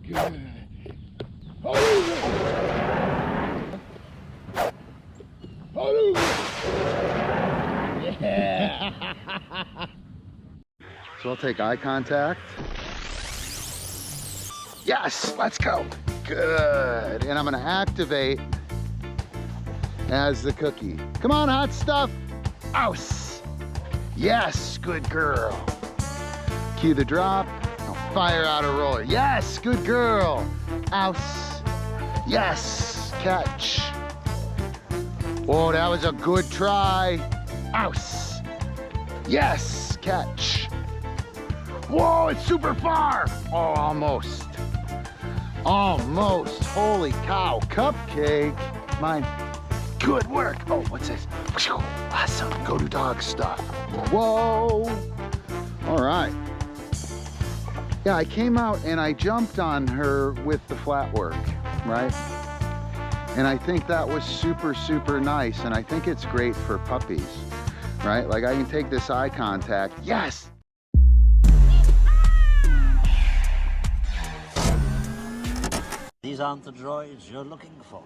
Good. Yeah. So I'll take eye contact. Yes, let's go. Good. And I'm gonna activate as the cookie. Come on, hot stuff. Ouse. Yes, good girl. Cue the drop. I'll fire out a roller. Yes, good girl. Ouse. Yes, catch. Whoa, that was a good try. Ouse. Yes, catch. Whoa, it's super far. Oh, almost. Almost. Holy cow. Cupcake. Mine. Good work. Oh, what's this? Awesome. Go to dog stuff. Whoa. All right. Yeah, I came out and I jumped on her with the flat work, right? And I think that was super, super nice. And I think it's great for puppies, right? Like I can take this eye contact. Yes. These aren't the droids you're looking for.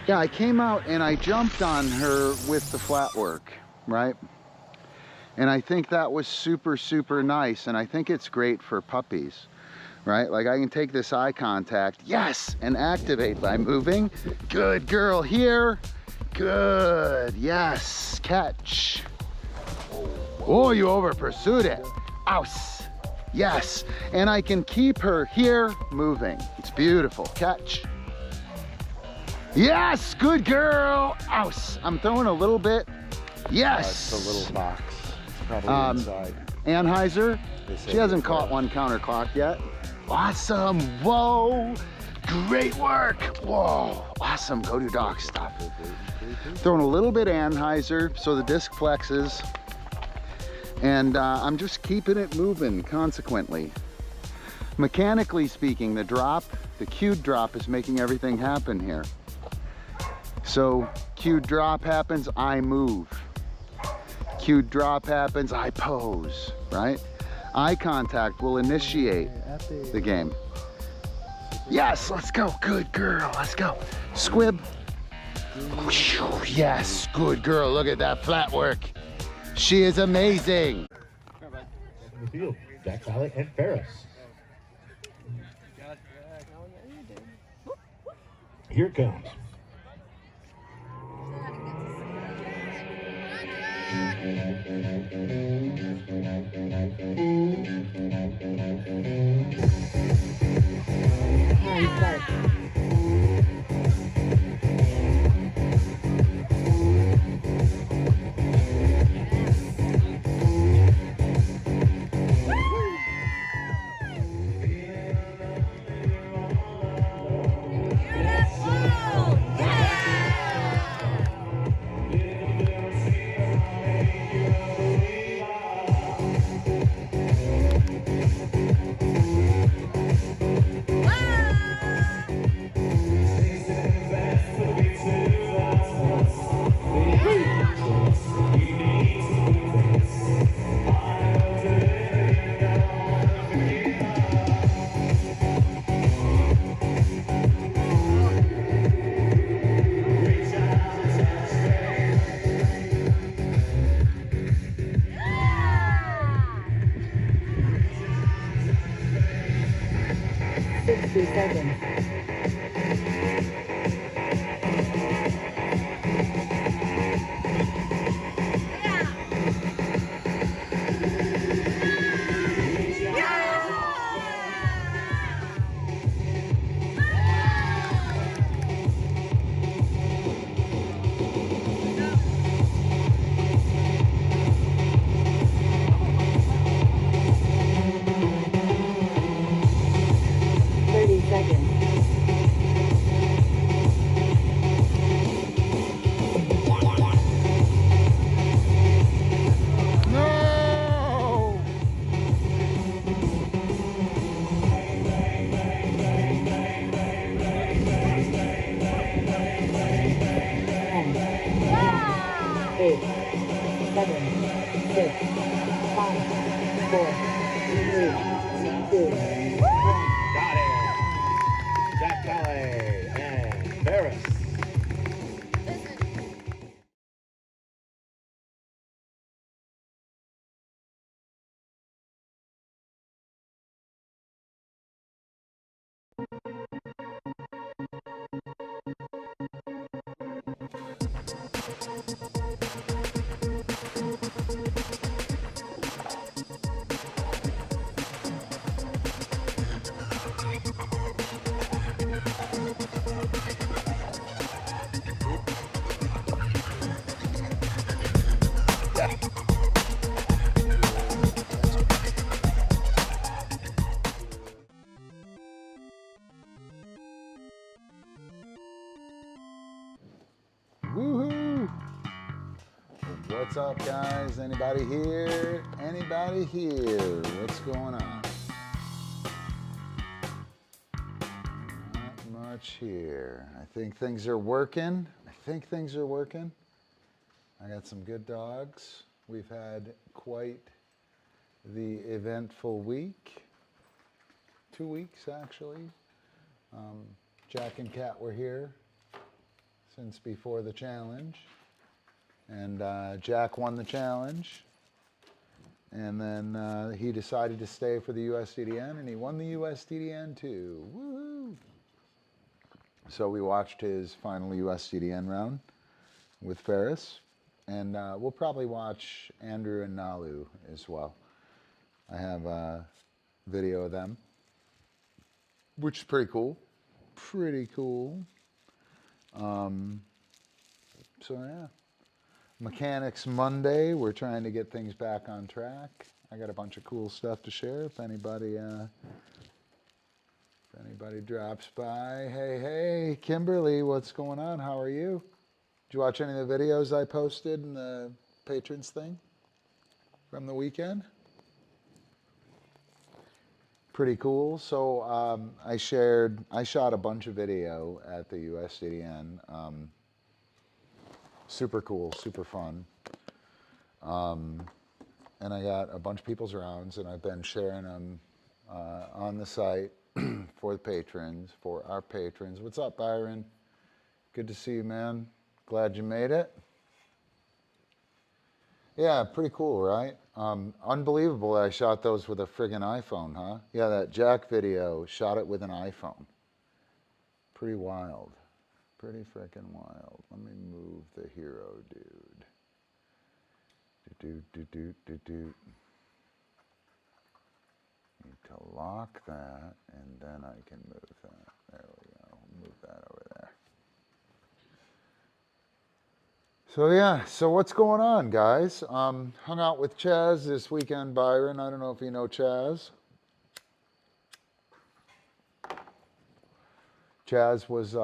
Yeah, I came out and I jumped on her with the flat work, right? And I think that was super, super nice. And I think it's great for puppies, right? Like I can take this eye contact, yes, and activate by moving. Good girl here. Good, yes, catch. Oh, you over pursued it. Ouse, yes. And I can keep her here moving. It's beautiful, catch. Yes, good girl. Ouse. I'm throwing a little bit. Yes. It's a little box. It's probably inside. Anheuser. She hasn't caught one counterclock yet. Awesome. Whoa. Great work. Whoa, awesome. Go do dog stuff. Throwing a little bit Anheuser so the disc flexes. And I'm just keeping it moving consequently. Mechanically speaking, the cued drop is making everything happen here. So cued drop happens, I move. Cued drop happens, I pose, right? Eye contact will initiate the game. Yes, let's go, good girl, let's go. Squib. Yes, good girl, look at that flat work. She is amazing. The field, Jack Valley and Ferris. Here it comes. Woohoo! What's up, guys? Anybody here? Anybody here? What's going on? Not much here. I think things are working. I got some good dogs. We've had quite the eventful week. 2 weeks, actually. Jack and Kat were here since before the challenge. And Jack won the challenge. And then he decided to stay for the USDDN, and he won the USDDN too. Woohoo! So we watched his final USDDN round with Ferris. And we'll probably watch Andrew and Nalu as well. I have a video of them, which is pretty cool. So yeah, Mehanics Monday. We're trying to get things back on track. I got a bunch of cool stuff to share. If anybody anybody drops by, hey, hey, Kimberly, what's going on? How are you? Did you watch any of the videos I posted in the patrons thing from the weekend? Pretty cool. So I shot a bunch of video at the USDN. Super cool, super fun. And I got a bunch of people's rounds, and I've been sharing them on the site for the patrons, for our patrons. What's up, Byron? Good to see you, man. Glad you made it. Yeah, pretty cool, right? Unbelievable that I shot those with a friggin' iPhone, huh? Yeah, that Jack video, shot it with an iPhone. Pretty wild. Pretty frickin' wild. Let me move the hero dude. Do. Need to lock that, and then I can move that. There we go. Move that over there. So yeah, so what's going on, guys? Hung out with Chaz this weekend, Byron. I don't know if you know Chaz. Chaz was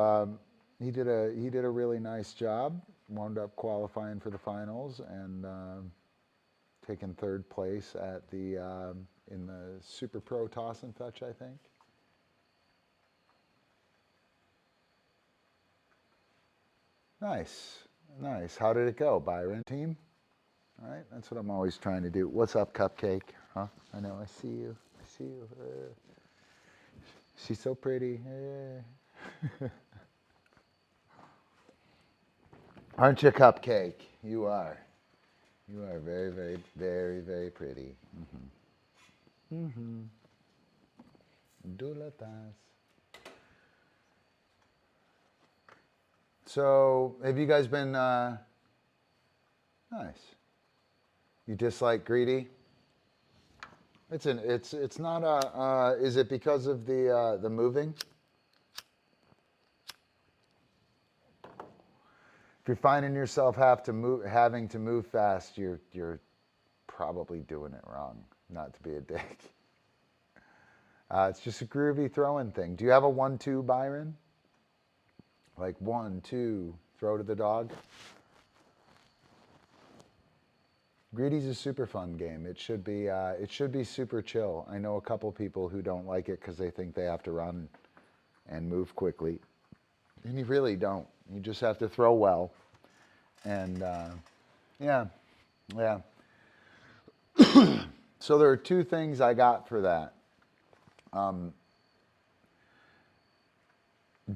he did a really nice job. Wound up qualifying for the finals and taking third place at the in the Super Pro Toss and Fetch, I think. Nice. Nice. How did it go, Byron? Team? All right, that's what I'm always trying to do. What's up, Cupcake? Huh? I know, I see you. I see you. She's so pretty. Aren't you, Cupcake? You are. You are very, very, very, very pretty. Dulatas. So, have you guys been nice? You dislike greedy? It's not a. Is it because of the moving? If you're finding yourself having to move fast, you're probably doing it wrong. Not to be a dick. It's just a groovy throwing thing. Do you have a 1-2, Byron? Like 1, 2, throw to the dog? Greedy's a super fun game. It should be super chill. I know a couple people who don't like it because they think they have to run and move quickly. And you really don't. You just have to throw well. And yeah. So there are two things I got for that.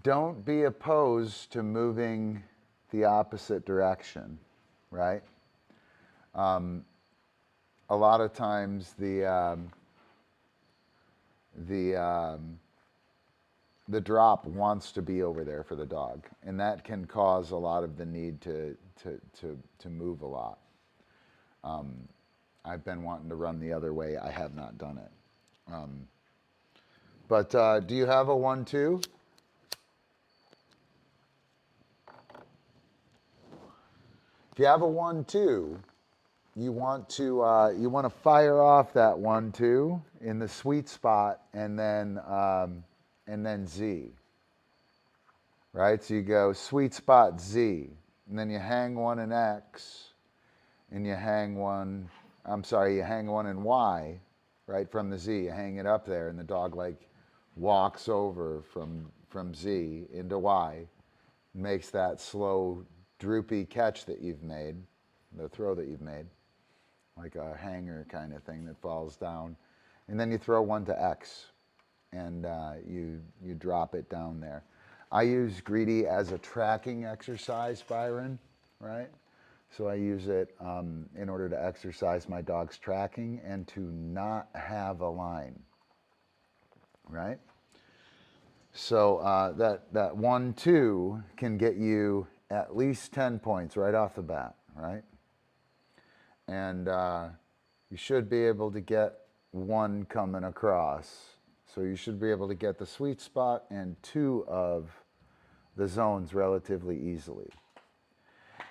Don't be opposed to moving the opposite direction, right? A lot of times the drop wants to be over there for the dog, and that can cause a lot of the need to move a lot. I've been wanting to run the other way. I have not done it. But do you have a 1-2? If you have a 1-2, you want to fire off that 1-2 in the sweet spot, and then Z. Right? So you go sweet spot Z, and then you hang one in X, and you hang one in Y, right, from the Z. You hang it up there, and the dog like walks over from Z into Y, makes that slow, droopy catch that you've made, the throw that you've made, like a hanger kind of thing that falls down. And then you throw one to X, and you drop it down there. I use greedy as a tracking exercise, Byron, right? So I use it in order to exercise my dog's tracking and to not have a line, right? So that 1-2 can get you at least 10 points right off the bat, right? And you should be able to get one coming across. So you should be able to get the sweet spot and 2 of the zones relatively easily.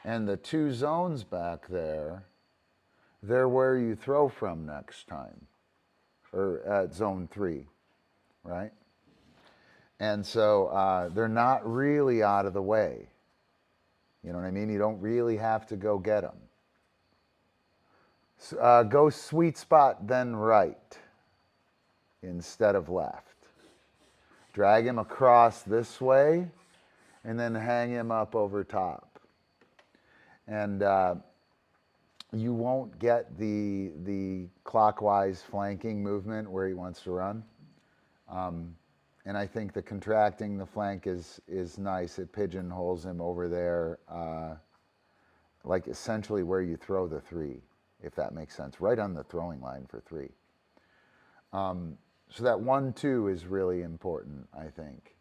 And the 2 zones back there, they're where you throw from next time, or at zone 3, right? And so they're not really out of the way. You know what I mean? You don't really have to go get them. Go sweet spot, then right instead of left. Drag him across this way and then hang him up over top. And you won't get the clockwise flanking movement where he wants to run. And I think the contracting the flank is nice. It pigeonholes him over there, like essentially where you throw the 3, if that makes sense, right on the throwing line for 3. So that 1-2 is really important, I think.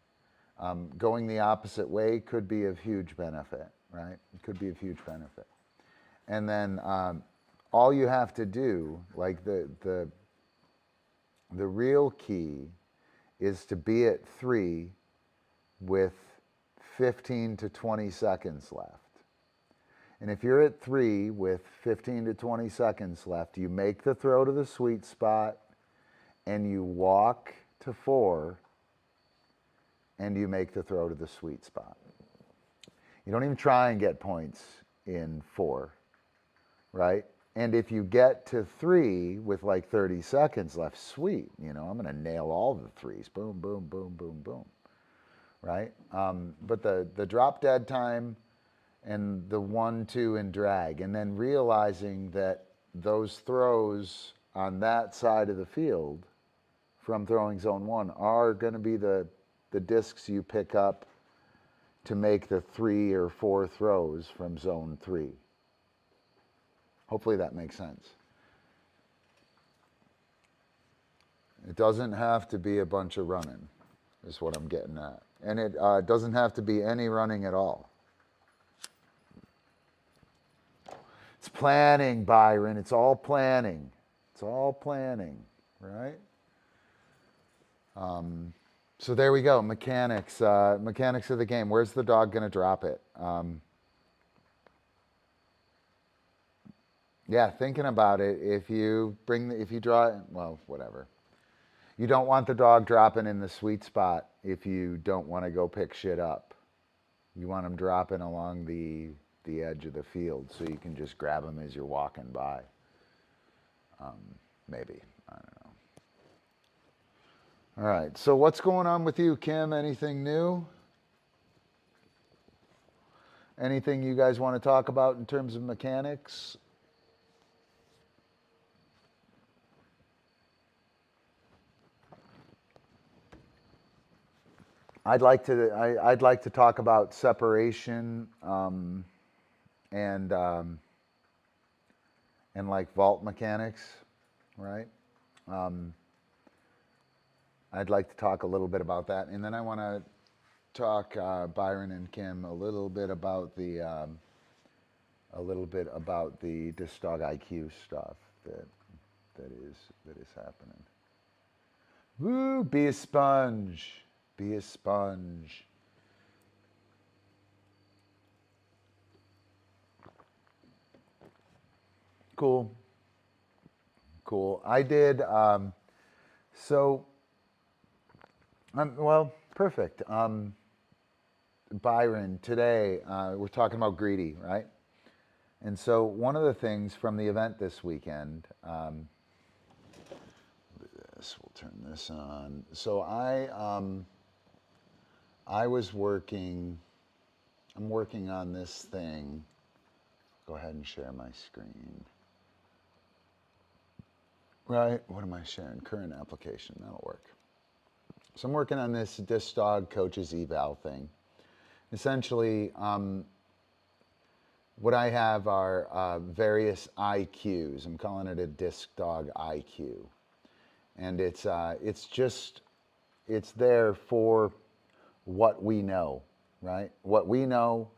Going the opposite way could be of huge benefit, right? It could be of huge benefit. And then all you have to do, like the real key is to be at 3 with 15 to 20 seconds left. And if you're at 3 with 15 to 20 seconds left, you make the throw to the sweet spot and you walk to 4 and you make the throw to the sweet spot. You don't even try and get points in 4, right? And if you get to 3 with like 30 seconds left, sweet, you know, I'm going to nail all the 3s. Boom, boom, boom, boom, boom, right? But the drop dead time and the 1-2 and drag, and then realizing that those throws on that side of the field from throwing zone 1 are going to be the discs you pick up to make the 3 or 4 throws from zone 3. Hopefully that makes sense. It doesn't have to be a bunch of running, is what I'm getting at. And it doesn't have to be any running at all. It's planning, Byron. It's all planning. It's all planning, right? So there we go. Mechanics. Mechanics of the game. Where's the dog going to drop it? Yeah, thinking about it, if you draw, well, whatever. You don't want the dog dropping in the sweet spot if you don't want to go pick shit up. You want them dropping along the edge of the field so you can just grab them as you're walking by. Maybe, I don't know. All right, so what's going on with you, Kim? Anything new? Anything you guys want to talk about in terms of mechanics? I'd like to talk about separation and like vault mechanics, right? I'd like to talk a little bit about that, and then I want to talk Byron and Kim a little bit about the DiscDog IQ stuff that is happening. Woo! Be a sponge. Be a sponge. Cool. I did, well, perfect. Byron, today we're talking about greedy, right? And so one of the things from the event this weekend, we'll turn this on. So I'm working on this thing. Go ahead and share my screen. Right, what am I sharing? Current application, that'll work. So I'm working on this DiscDog Coaches Eval thing. Essentially, what I have are various IQs. I'm calling it a DiscDog IQ. And it's there for what we know, right? What we know,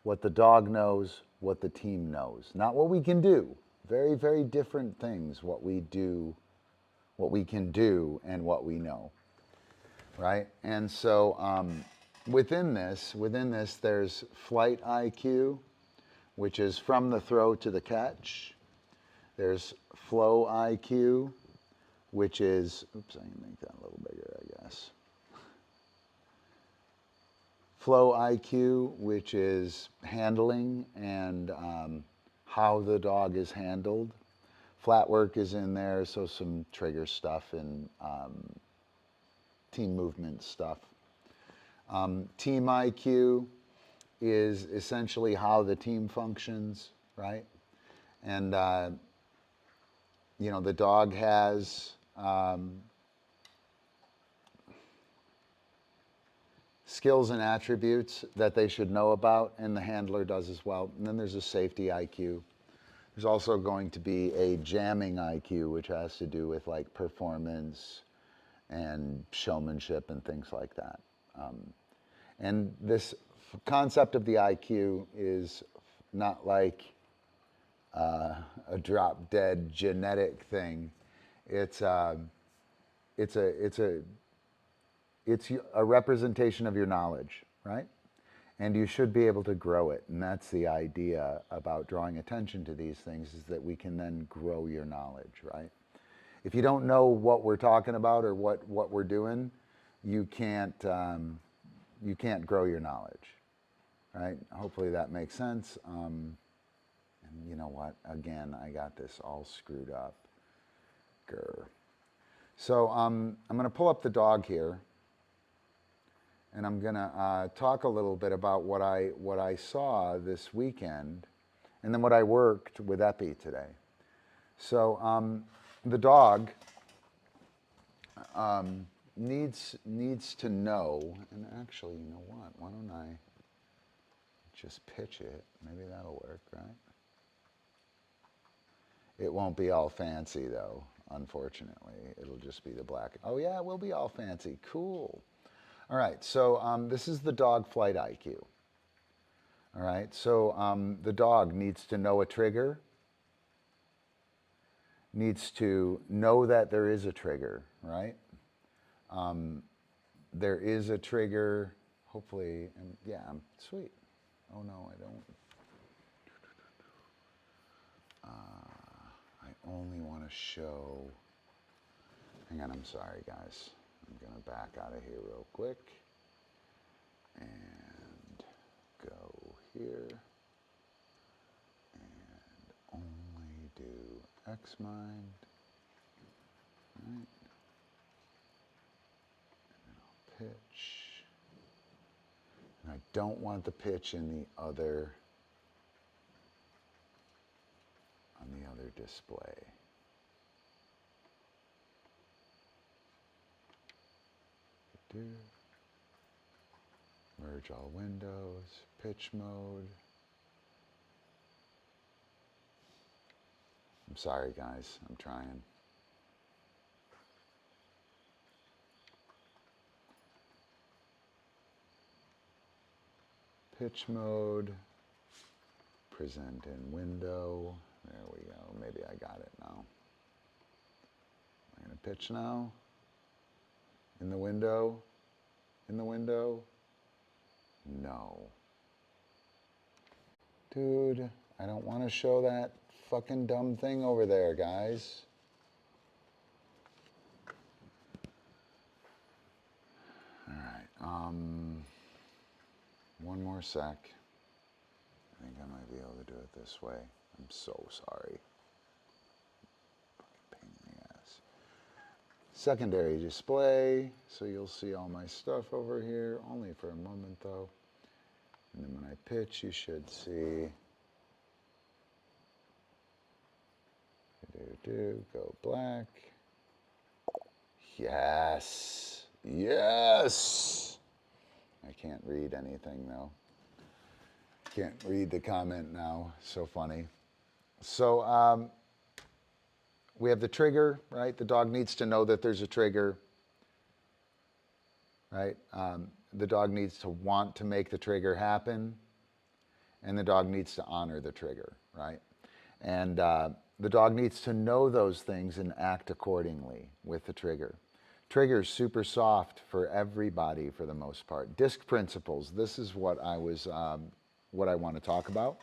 what the dog knows, what the team knows. Not what we can do. Very, very different things, what we do, what we can do, and what we know, right? And so within this, there's flight IQ, which is from the throw to the catch. There's flow IQ, which is, oops, I can make that a little bigger, I guess. Flow IQ, which is handling and how the dog is handled. Flat work is in there, so some trigger stuff and team movement stuff. Team IQ is essentially how the team functions, right? And, you know, the dog has skills and attributes that they should know about, and the handler does as well. And then there's a safety IQ. There's also going to be a jamming IQ, which has to do with like performance and showmanship and things like that. And this concept of the IQ is not like a drop-dead genetic thing. It's a representation of your knowledge, right? And you should be able to grow it. And that's the idea about drawing attention to these things, is that we can then grow your knowledge, right? If you don't know what we're talking about or what we're doing, you can't grow your knowledge, right? Hopefully that makes sense. And you know what? Again, I got this all screwed up. Grr. So I'm going to pull up the dog here, and I'm going to talk a little bit about what I saw this weekend, and then what I worked with Epi today. So the dog needs to know, and actually, you know what? Why don't I just pitch it? Maybe that'll work, right? It won't be all fancy though, unfortunately. It'll just be the black. Oh yeah, it will be all fancy. Cool. All right, so this is the dog flight IQ. All right, so the dog needs to know a trigger, needs to know that there is a trigger, right? There is a trigger, hopefully, and yeah, sweet. Oh no, I don't. I only want to show, hang on, I'm sorry guys. I'm gonna back out of here real quick and go here and only do Xmind, right? And then I'll pitch. And I don't want the pitch in the other, on the other display. Merge all windows, pitch mode. I'm sorry guys, I'm trying. Pitch mode, present in window. There we go, maybe I got it now. I'm gonna pitch now. In the window? In the window? No. Dude, I don't want to show that fucking dumb thing over there, guys. All right, one more sec. I think I might be able to do it this way. I'm so sorry. Secondary display, so you'll see all my stuff over here, only for a moment though. And then when I pitch, you should see, go black. Yes, yes. I can't read anything though. Can't read the comment now, so funny. So, we have the trigger, right? The dog needs to know that there's a trigger, right? The dog needs to want to make the trigger happen, and the dog needs to honor the trigger, right? And the dog needs to know those things and act accordingly with the trigger. Trigger's super soft for everybody for the most part. Disc principles, this is what I want to talk about.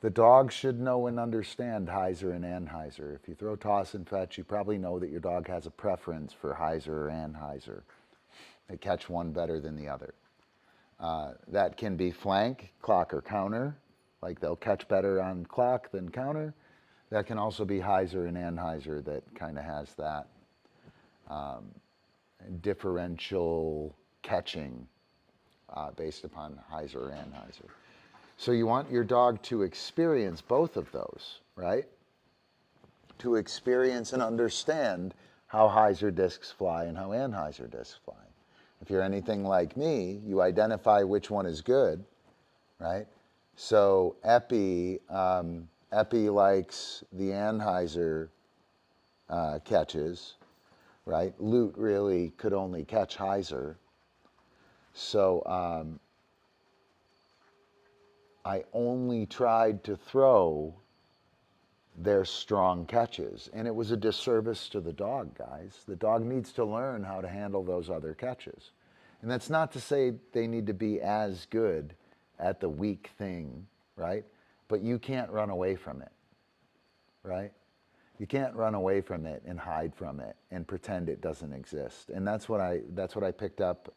The dog should know and understand Heiser and Anheuser. If you throw toss and fetch, you probably know that your dog has a preference for Heiser or Anheuser. They catch one better than the other. That can be flank, clock, or counter. Like they'll catch better on clock than counter. That can also be Heiser and Anheuser that kind of has that differential catching based upon Heiser or Anheuser. So you want your dog to experience both of those, right? To experience and understand how Heiser discs fly and how Anheuser discs fly. If you're anything like me, you identify which one is good, right? So Epi likes the Anheuser catches, right? Lute really could only catch Heiser. So I only tried to throw their strong catches. And it was a disservice to the dog, guys. The dog needs to learn how to handle those other catches. And that's not to say they need to be as good at the weak thing, right? But you can't run away from it, right? You can't run away from it and hide from it and pretend it doesn't exist. And that's what I picked up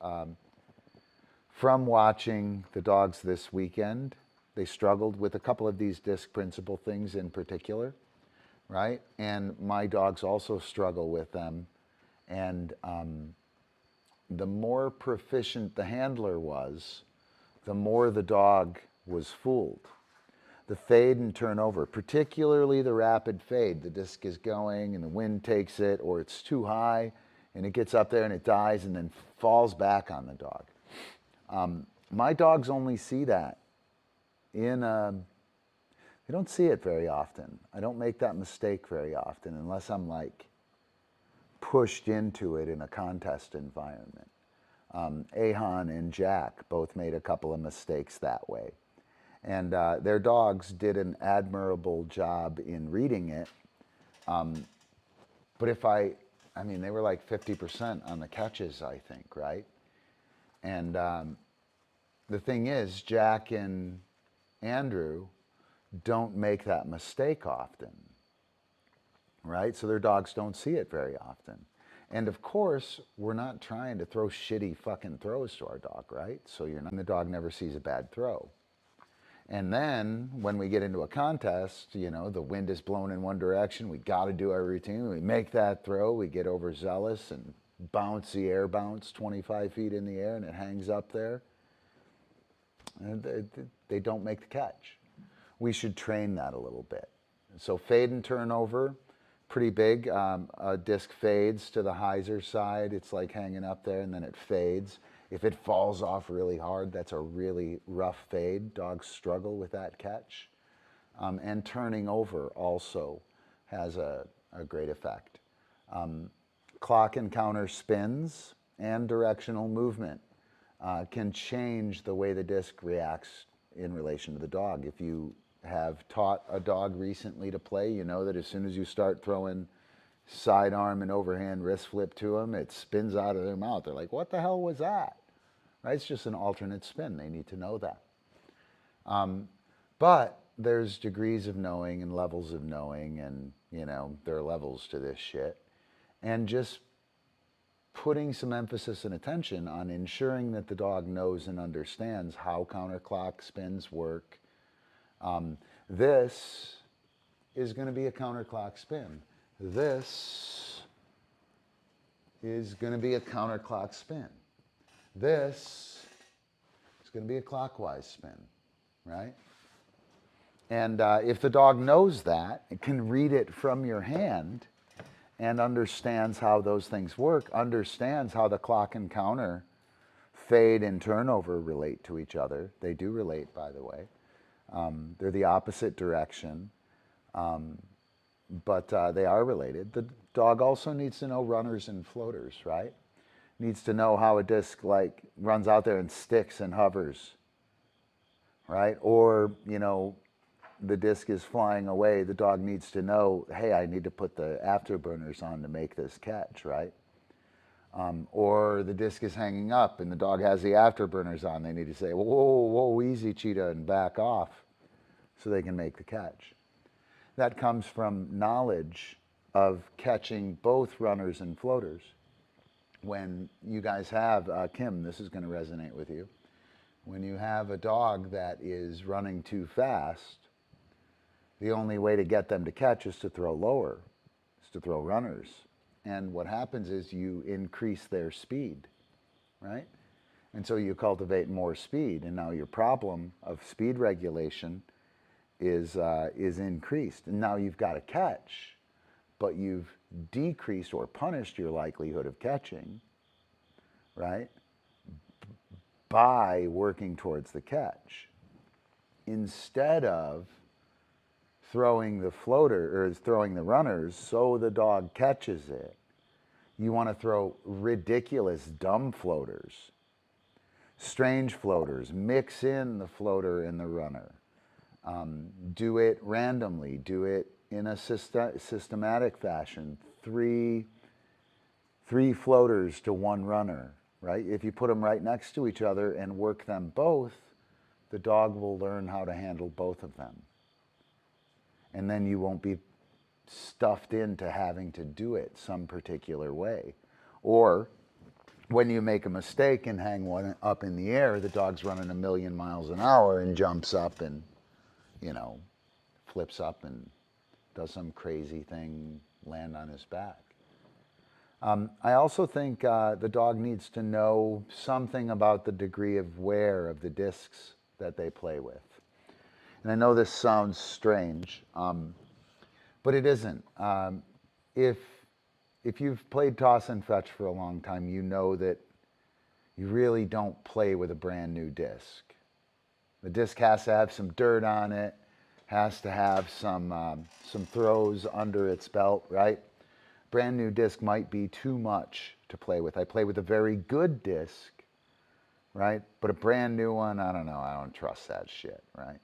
from watching the dogs this weekend. They struggled with a couple of these disc principle things in particular, right? And my dogs also struggle with them. And the more proficient the handler was, the more the dog was fooled. The fade and turnover, particularly the rapid fade, the disc is going and the wind takes it, or it's too high and it gets up there and it dies and then falls back on the dog. My dogs only see that they don't see it very often. I don't make that mistake very often unless I'm like pushed into it in a contest environment. Ahan and Jack both made a couple of mistakes that way. And their dogs did an admirable job in reading it. But they were like 50% on the catches, I think, right? And the thing is, Jack and Andrew don't make that mistake often, right? So their dogs don't see it very often. And of course, we're not trying to throw shitty fucking throws to our dog, right? So the dog never sees a bad throw. And then when we get into a contest, the wind is blowing in one direction, we got to do our routine, we make that throw, we get overzealous and bounce the air bounce 25 feet in the air and it hangs up there. And they don't make the catch. We should train that a little bit. So fade and turnover, pretty big. A disc fades to the Heiser side. It's like hanging up there and then it fades. If it falls off really hard, that's a really rough fade. Dogs struggle with that catch. And turning over also has a great effect. Clock and counter spins and directional movement can change the way the disc reacts in relation to the dog. If you have taught a dog recently to play, you know that as soon as you start throwing sidearm and overhand wrist flip to them, it spins out of their mouth. They're like, what the hell was that? Right? It's just an alternate spin. They need to know that. But there's degrees of knowing and levels of knowing, and there are levels to this shit. And just putting some emphasis and attention on ensuring that the dog knows and understands how counterclock spins work. This is going to be a counterclock spin. This is going to be a counterclock spin. This is going to be a clockwise spin, right? And if the dog knows that, it can read it from your hand and understands how those things work, understands how the clock and counter, fade and turnover relate to each other. They do relate, by the way. They're the opposite direction, but they are related. The dog also needs to know runners and floaters, right? Needs to know how a disc runs out there and sticks and hovers, right? Or, the disc is flying away, the dog needs to know, hey, I need to put the afterburners on to make this catch, right? Or the disc is hanging up and the dog has the afterburners on. They need to say, whoa, whoa, easy, cheetah, and back off so they can make the catch. That comes from knowledge of catching both runners and floaters. When you guys have, Kim, this is going to resonate with you. When you have a dog that is running too fast, the only way to get them to catch is to throw lower, is to throw runners. And what happens is you increase their speed, right? And so you cultivate more speed, and now your problem of speed regulation is increased. And now you've got to catch, but you've decreased or punished your likelihood of catching, right? By working towards the catch. Instead of throwing the floater, or throwing the runners so the dog catches it, you want to throw ridiculous dumb floaters, strange floaters, mix in the floater and the runner. Do it randomly, do it in a systematic fashion. Three floaters to one runner, right? If you put them right next to each other and work them both, the dog will learn how to handle both of them. And then you won't be stuffed into having to do it some particular way. Or when you make a mistake and hang one up in the air, the dog's running 1,000,000 miles an hour and jumps up and, flips up and does some crazy thing, land on his back. I also think the dog needs to know something about the degree of wear of the discs that they play with. And I know this sounds strange, but it isn't. If you've played toss and fetch for a long time, you know that you really don't play with a brand new disc. The disc has to have some dirt on it, has to have some throws under its belt, right? Brand new disc might be too much to play with. I play with a very good disc, right? But a brand new one, I don't know. I don't trust that shit, right?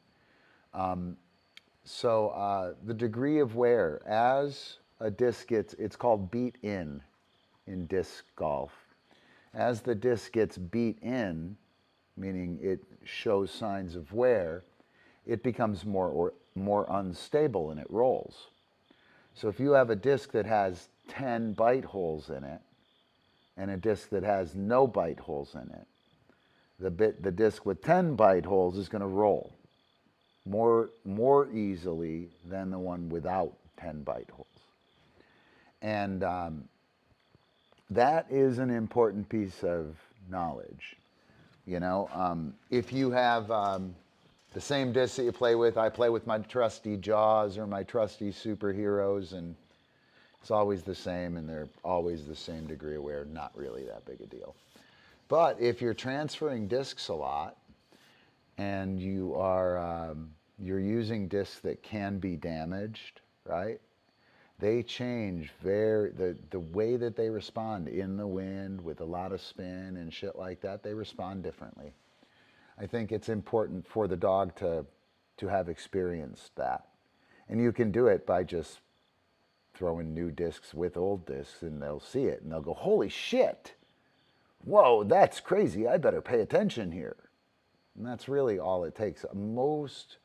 So the degree of wear, as a disc gets, it's called beat in disc golf. As the disc gets beat in, meaning it shows signs of wear, it becomes more unstable and it rolls. So if you have a disc that has 10 bite holes in it and a disc that has no bite holes in it, the disc with 10 bite holes is going to roll more easily than the one without 10 bite holes. And that is an important piece of knowledge. If you have the same disc that you play with, I play with my trusty Jaws or my trusty Superheroes, and it's always the same, and they're always the same degree of wear, not really that big a deal. But if you're transferring discs a lot, and you're using discs that can be damaged, right? They change the way that they respond in the wind with a lot of spin and shit like that. They respond differently. I think it's important for the dog to have experienced that. And you can do it by just throwing new discs with old discs, and they'll see it and they'll go, holy shit, whoa, that's crazy, I better pay attention here. And that's really all it takes. Most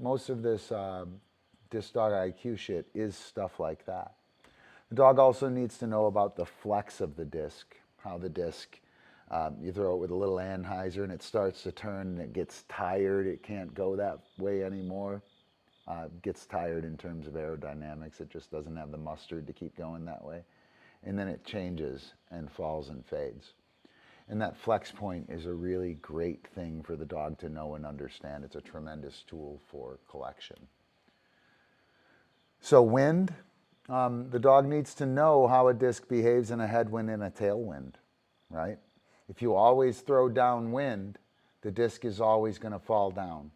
of this DiscDog IQ shit is stuff like that. The dog also needs to know about the flex of the disc, how the disc, you throw it with a little Anheuser and it starts to turn and it gets tired, it can't go that way anymore. It gets tired in terms of aerodynamics, it just doesn't have the mustard to keep going that way. And then it changes and falls and fades. And that flex point is a really great thing for the dog to know and understand. It's a tremendous tool for collection. So wind, the dog needs to know how a disc behaves in a headwind and a tailwind, right? If you always throw downwind, the disc is always going to fall down,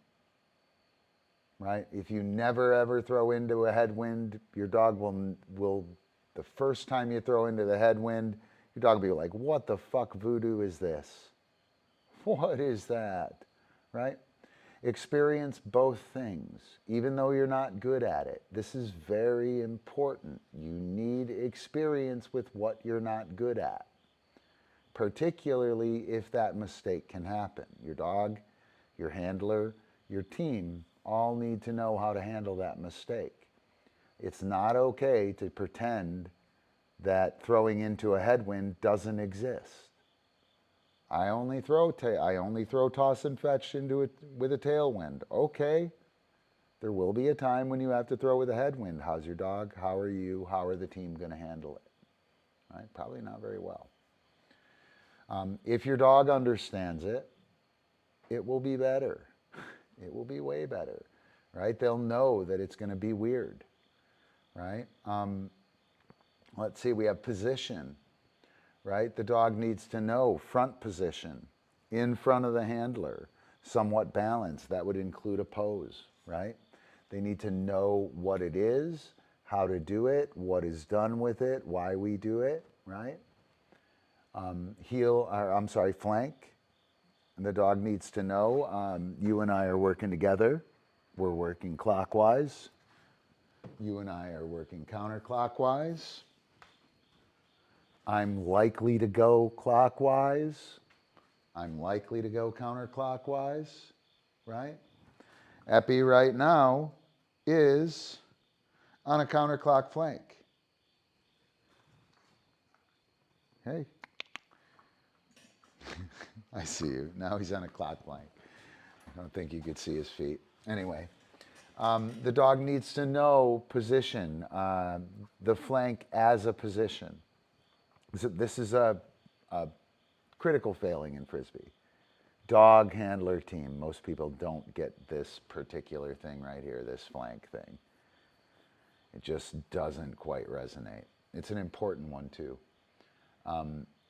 right? If you never ever throw into a headwind, your dog will the first time you throw into the headwind, your dog will be like, what the fuck voodoo is this? What is that, right? Experience both things, even though you're not good at it. This is very important. You need experience with what you're not good at, particularly if that mistake can happen. Your dog, your handler, your team all need to know how to handle that mistake. It's not okay to pretend that throwing into a headwind doesn't exist. I only throw toss and fetch into it with a tailwind. Okay. There will be a time when you have to throw with a headwind. How's your dog? How are you? How are the team going to handle it? Right? Probably not very well. If your dog understands it, it will be better. It will be way better, right? They'll know that it's going to be weird, right? Let's see, we have position, right? The dog needs to know front position, in front of the handler, somewhat balanced. That would include a pose, right? They need to know what it is, how to do it, what is done with it, why we do it, right? Flank. And the dog needs to know you and I are working together. We're working clockwise. You and I are working counterclockwise. I'm likely to go clockwise. I'm likely to go counterclockwise, right? Epi right now is on a counterclock flank. Hey. I see you. Now he's on a clock flank. I don't think you could see his feet. Anyway, the dog needs to know position, the flank as a position. This is a critical failing in Frisbee. Dog handler team. Most people don't get this particular thing right here, this flank thing. It just doesn't quite resonate. It's an important one too.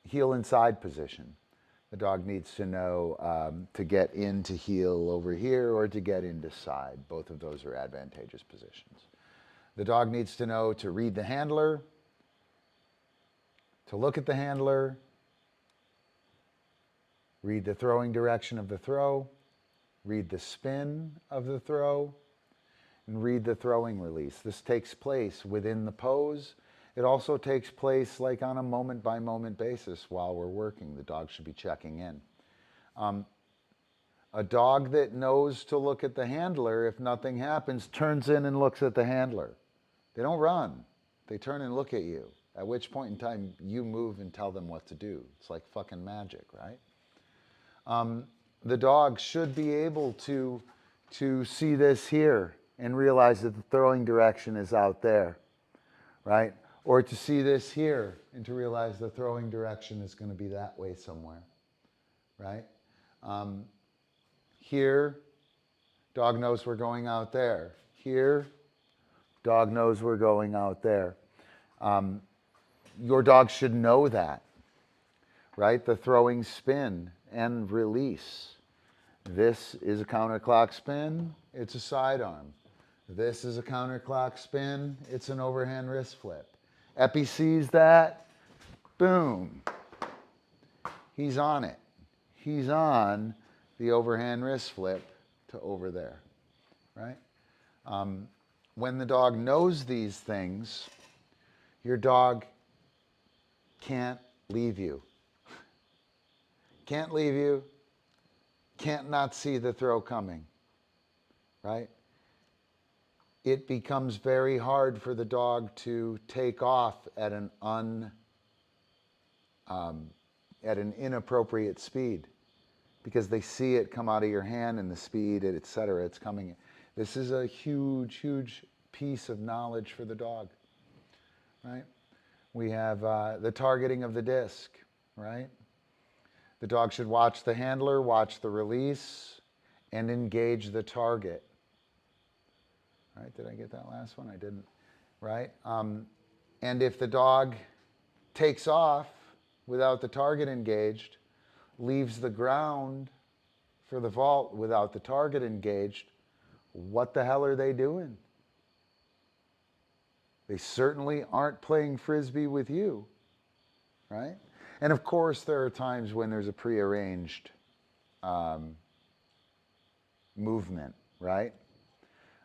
Heel inside position. The dog needs to know to get into heel over here or to get into side. Both of those are advantageous positions. The dog needs to know to read the handler, to look at the handler, read the throwing direction of the throw, read the spin of the throw, and read the throwing release. This takes place within the pose. It also takes place like on a moment-by-moment basis while we're working. The dog should be checking in. A dog that knows to look at the handler, if nothing happens, turns in and looks at the handler. They don't run. They turn and look at you, at which point in time you move and tell them what to do. It's like fucking magic, right? The dog should be able to see this here and realize that the throwing direction is out there, right? Or to see this here and to realize the throwing direction is going to be that way somewhere, right? Here, dog knows we're going out there. Here, dog knows we're going out there. Your dog should know that, right? The throwing spin and release. This is a counterclock spin, it's a sidearm. This is a counterclock spin, it's an overhand wrist flip. Epi sees that, boom. He's on it. He's on the overhand wrist flip to over there, right? When the dog knows these things, your dog can't leave you. Can't leave you, can't not see the throw coming, right? It becomes very hard for the dog to take off at an inappropriate speed because they see it come out of your hand and the speed, et cetera, it's coming. This is a huge, huge piece of knowledge for the dog, right? We have the targeting of the disc, right? The dog should watch the handler, watch the release, and engage the target. Right? Did I get that last one? I didn't. Right? And if the dog takes off without the target engaged, leaves the ground for the vault without the target engaged, what the hell are they doing? They certainly aren't playing Frisbee with you. Right? And of course, there are times when there's a prearranged movement, right?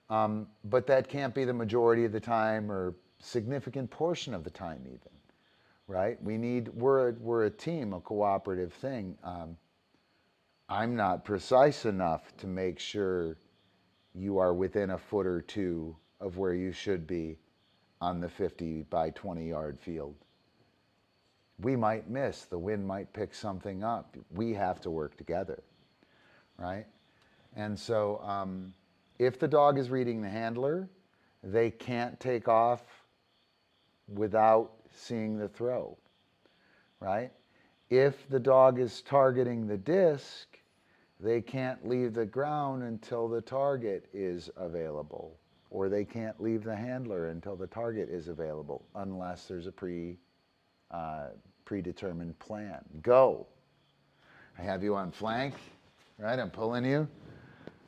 But that can't be the majority of the time or significant portion of the time even, right? We're a team, a cooperative thing. I'm not precise enough to make sure you are within a foot or two of where you should be on the 50 by 20 yard field, We might miss. The wind might pick something up. We have to work together, right? And so if the dog is reading the handler, they can't take off without seeing the throw, right? If the dog is targeting the disc, they can't leave the ground until the target is available, or they can't leave the handler until the target is available, unless there's a predetermined plan. Go. I have you on flank, right? I'm pulling you.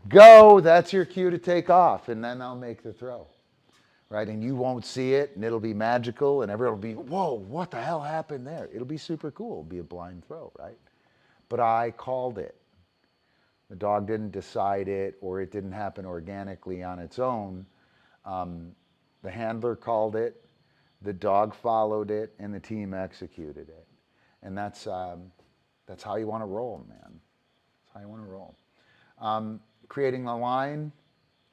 Go, that's your cue to take off, and then I'll make the throw, right? And you won't see it, and it'll be magical, and everyone will be, whoa, what the hell happened there? It'll be super cool. It'll be a blind throw, right? But I called it. The dog didn't decide it, or it didn't happen organically on its own. The handler called it, the dog followed it, and the team executed it. And that's how you want to roll, man. That's how you want to roll. Creating the line,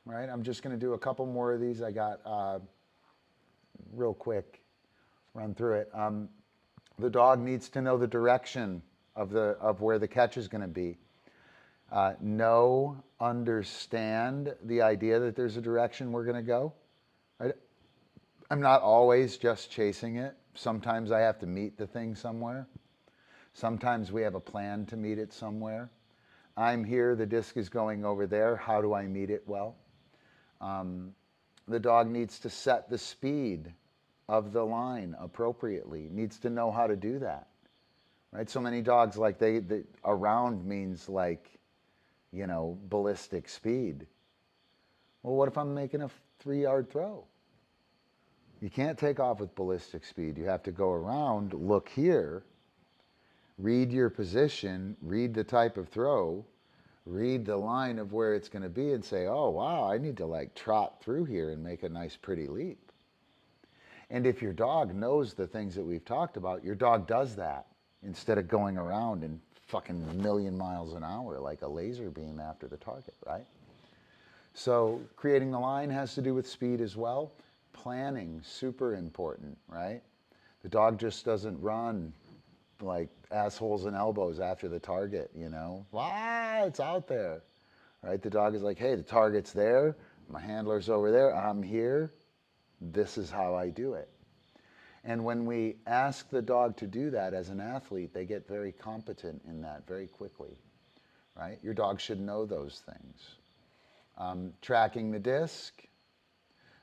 right? I'm just going to do a couple more of these. I got real quick, run through it. The dog needs to know the direction of where the catch is going to be. Understand the idea that there's a direction we're going to go. Right? I'm not always just chasing it. Sometimes I have to meet the thing somewhere. Sometimes we have a plan to meet it somewhere. I'm here, the disc is going over there. How do I meet it well? The dog needs to set the speed of the line appropriately, needs to know how to do that. Right? So many dogs, like they around means like, you know, ballistic speed. Well, what if I'm making a 3-yard throw? You can't take off with ballistic speed. You have to go around, look here, read your position, read the type of throw, read the line of where it's going to be and say, oh, wow, I need to like trot through here and make a nice pretty leap. And if your dog knows the things that we've talked about, your dog does that instead of going around and fucking a million miles an hour like a laser beam after the target, right? So creating the line has to do with speed as well. Planning, super important, right? The dog just doesn't run like assholes and elbows after the target, you know? Wow, it's out there, right? The dog is like, hey, the target's there, my handler's over there, I'm here, this is how I do it. And when we ask the dog to do that as an athlete, they get very competent in that very quickly, right? Your dog should know those things. Tracking the disc,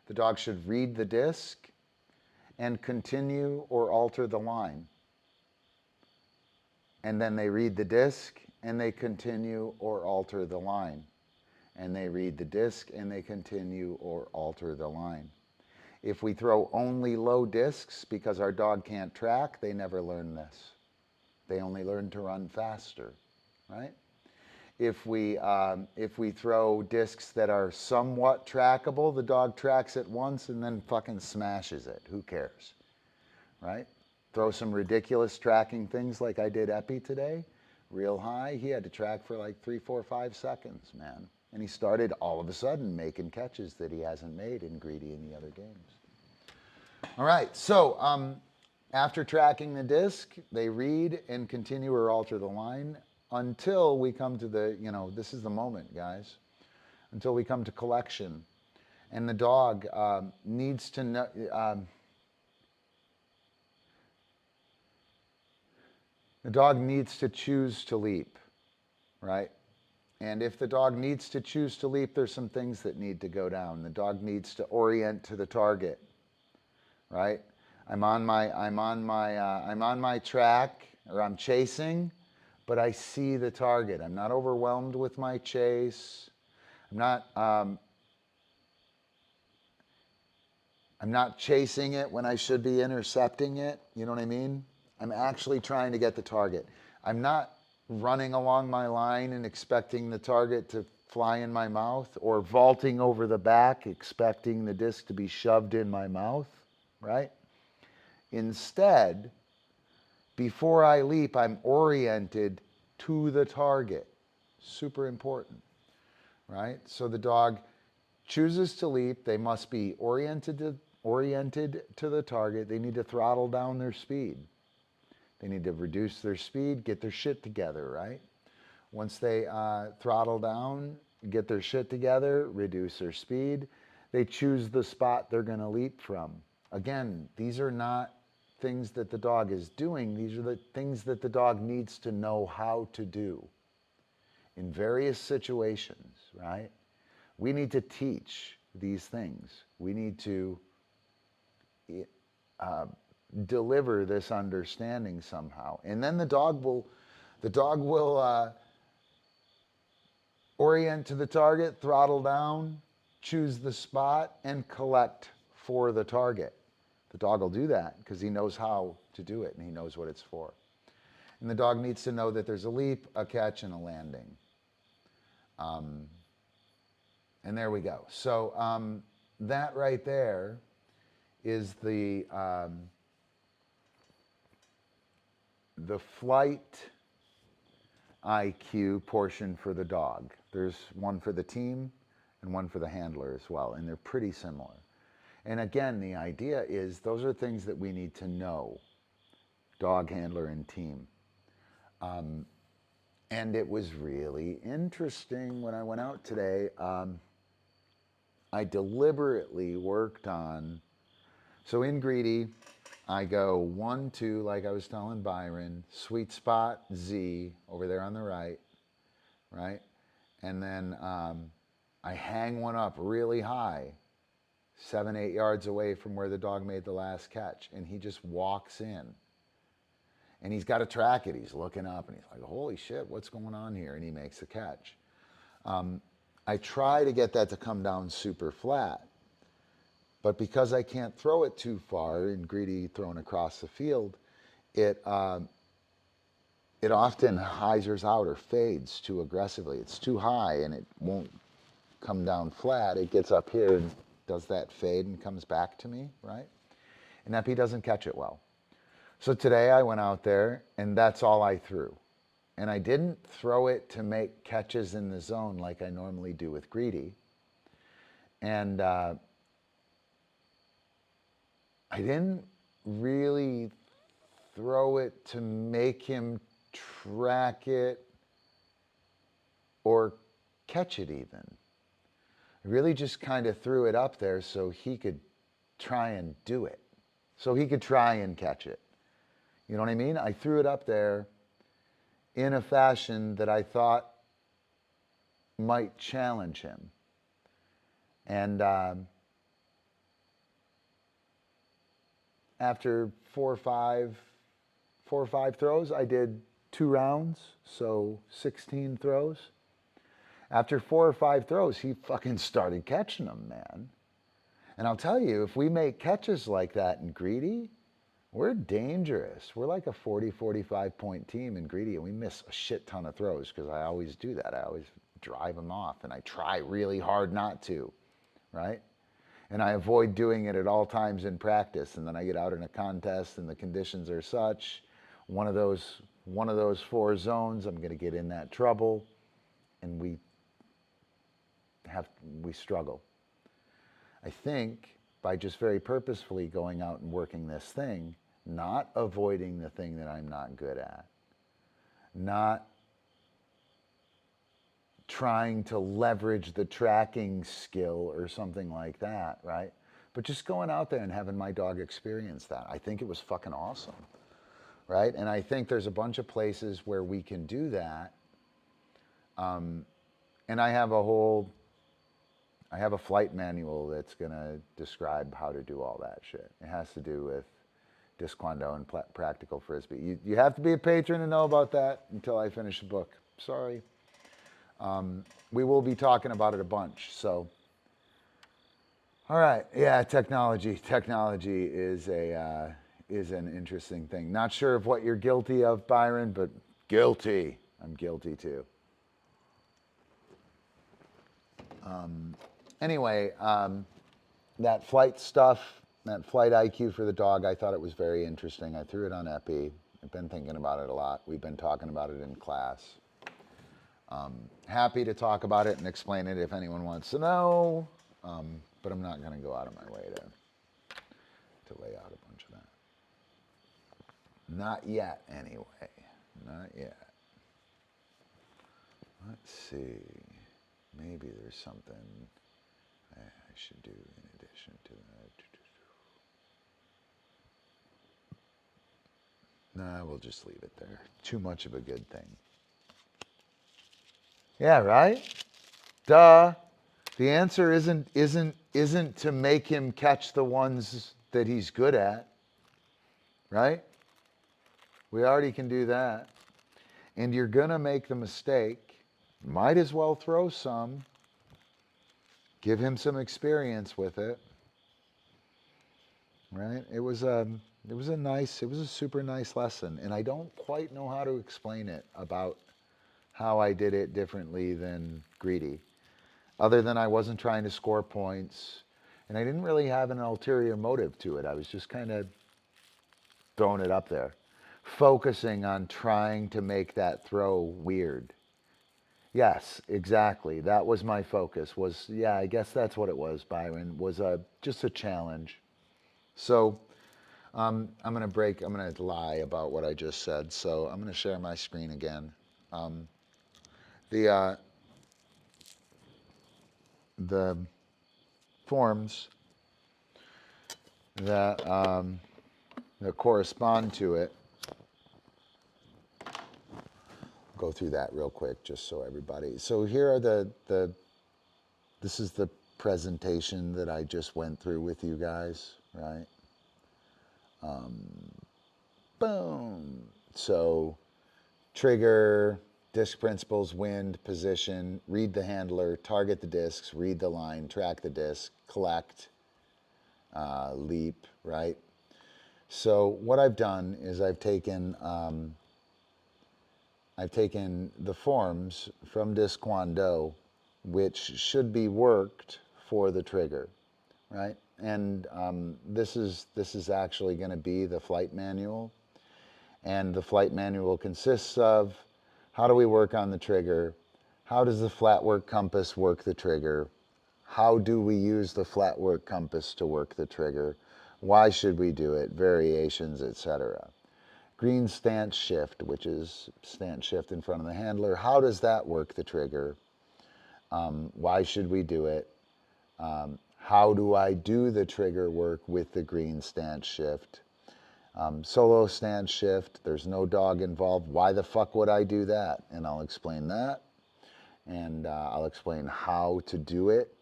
the dog should read the disc and continue or alter the line. And then they read the disc and they continue or alter the line. And they read the disc and they continue or alter the line. If we throw only low discs because our dog can't track, they never learn this. They only learn to run faster, right? If we throw discs that are somewhat trackable, the dog tracks it once and then fucking smashes it. Who cares, right? Throw some ridiculous tracking things like I did Epi today, real high. He had to track for like 3, 4, 5 seconds, man. And he started all of a sudden making catches that he hasn't made in Greedy in the other games. All right, so after tracking the disc, they read and continue or alter the line until we come to the, you know, this is the moment, guys, until we come to collection. And the dog needs to know, the dog needs to choose to leap, right? And if the dog needs to choose to leap, there's some things that need to go down. The dog needs to orient to the target, right? I'm on my track, or I'm chasing, but I see the target. I'm not overwhelmed with my chase. I'm not chasing it when I should be intercepting it. You know what I mean? I'm actually trying to get the target. I'm not running along my line and expecting the target to fly in my mouth, or vaulting over the back expecting the disc to be shoved in my mouth, right? Instead, before I leap, I'm oriented to the target. Super important, right? So the dog chooses to leap. They must be oriented to the target. They need to throttle down their speed. They need to reduce their speed, get their shit together, right? Once they throttle down, get their shit together, reduce their speed, they choose the spot they're going to leap from. Again, these are not things that the dog is doing. These are the things that the dog needs to know how to do in various situations, right? We need to teach these things. We need to deliver this understanding somehow. And then the dog will orient to the target, throttle down, choose the spot, and collect for the target. The dog will do that because he knows how to do it and he knows what it's for. And the dog needs to know that there's a leap, a catch, and a landing. And there we go. So that right there is the flight IQ portion for the dog. There's one for the team and one for the handler as well, and they're pretty similar. And again, the idea is those are things that we need to know, dog, handler, and team. And it was really interesting when I went out today. I deliberately worked on, so in Greedy, I go 1, 2, like I was telling Byron, sweet spot, Z, over there on the right, right? And then I hang one up really high, 7, 8 yards away from where the dog made the last catch, and he just walks in. And he's got to track it. He's looking up, and he's like, holy shit, what's going on here? And he makes the catch. I try to get that to come down super flat. But because I can't throw it too far, in Greedy thrown across the field, it often Heisers out or fades too aggressively. It's too high, and it won't come down flat. It gets up here and does that fade and comes back to me, right? And Epi doesn't catch it well. So today I went out there, and that's all I threw. And I didn't throw it to make catches in the zone like I normally do with Greedy. And I didn't really throw it to make him track it or catch it even. I really just kind of threw it up there so he could try and do it. So he could try and catch it. You know what I mean? I threw it up there in a fashion that I thought might challenge him. And after four or five throws, I did 2 rounds, so 16 throws. After 4 or 5 throws, he fucking started catching them, man. And I'll tell you, if we make catches like that in Greedy, we're dangerous. We're like a 40, 45 point team in Greedy, and we miss a shit ton of throws because I always do that. I always drive them off, and I try really hard not to, right? And I avoid doing it at all times in practice. And then I get out in a contest, and the conditions are such, one of those 4 zones, I'm going to get in that trouble, and we struggle. I think by just very purposefully going out and working this thing, not avoiding the thing that I'm not good at, not trying to leverage the tracking skill or something like that, right? But just going out there and having my dog experience that. I think it was fucking awesome, right? And I think there's a bunch of places where we can do that. And I have a flight manual that's going to describe how to do all that shit. It has to do with Discquando and practical Frisbee. You have to be a patron to know about that until I finish the book. Sorry. We will be talking about it a bunch, so. All right, yeah, technology. Technology is an interesting thing. Not sure of what you're guilty of, Byron, but guilty. I'm guilty too. Anyway, that flight stuff, that flight IQ for the dog, I thought it was very interesting. I threw it on Epi. I've been thinking about it a lot. We've been talking about it in class. Happy to talk about it and explain it if anyone wants to know, but I'm not going to go out of my way to lay out a bunch of Not yet, anyway. Not yet. Let's see. Maybe there's something I should do in addition to that. Nah, we'll just leave it there. Too much of a good thing. Yeah, right? Duh. The answer isn't to make him catch the ones that he's good at. Right? We already can do that. And you're gonna make the mistake. Might as well throw some. Give him some experience with it. Right? It was a super nice lesson. And I don't quite know how to explain it about how I did it differently than Greedy. Other than I wasn't trying to score points. And I didn't really have an ulterior motive to it. I was just kind of throwing it up there. Focusing on trying to make that throw weird. Yes, exactly. That was my focus. I guess that's what it was, Byron. Was just a challenge. So I'm going to lie about what I just said. So I'm going to share my screen again. The forms that correspond to it. Go through that real quick, just so everybody. So here are this is the presentation that I just went through with you guys, right? Boom. So trigger, disc principles, wind, position, read the handler, target the discs, read the line, track the disc, collect, leap, right? So what I've done is I've taken the forms from DiscDog Dojo, which should be worked for the trigger, right? And this is actually going to be the flight manual. And the flight manual consists of how do we work on the trigger? How does the flat work compass work the trigger? How do we use the flat work compass to work the trigger? Why should we do it? Variations, etc. Green stance shift, which is stance shift in front of the handler. How does that work the trigger? Why should we do it? How do I do the trigger work with the green stance shift? Solo stance shift, there's no dog involved. Why the fuck would I do that? And I'll explain that. And I'll explain how to do it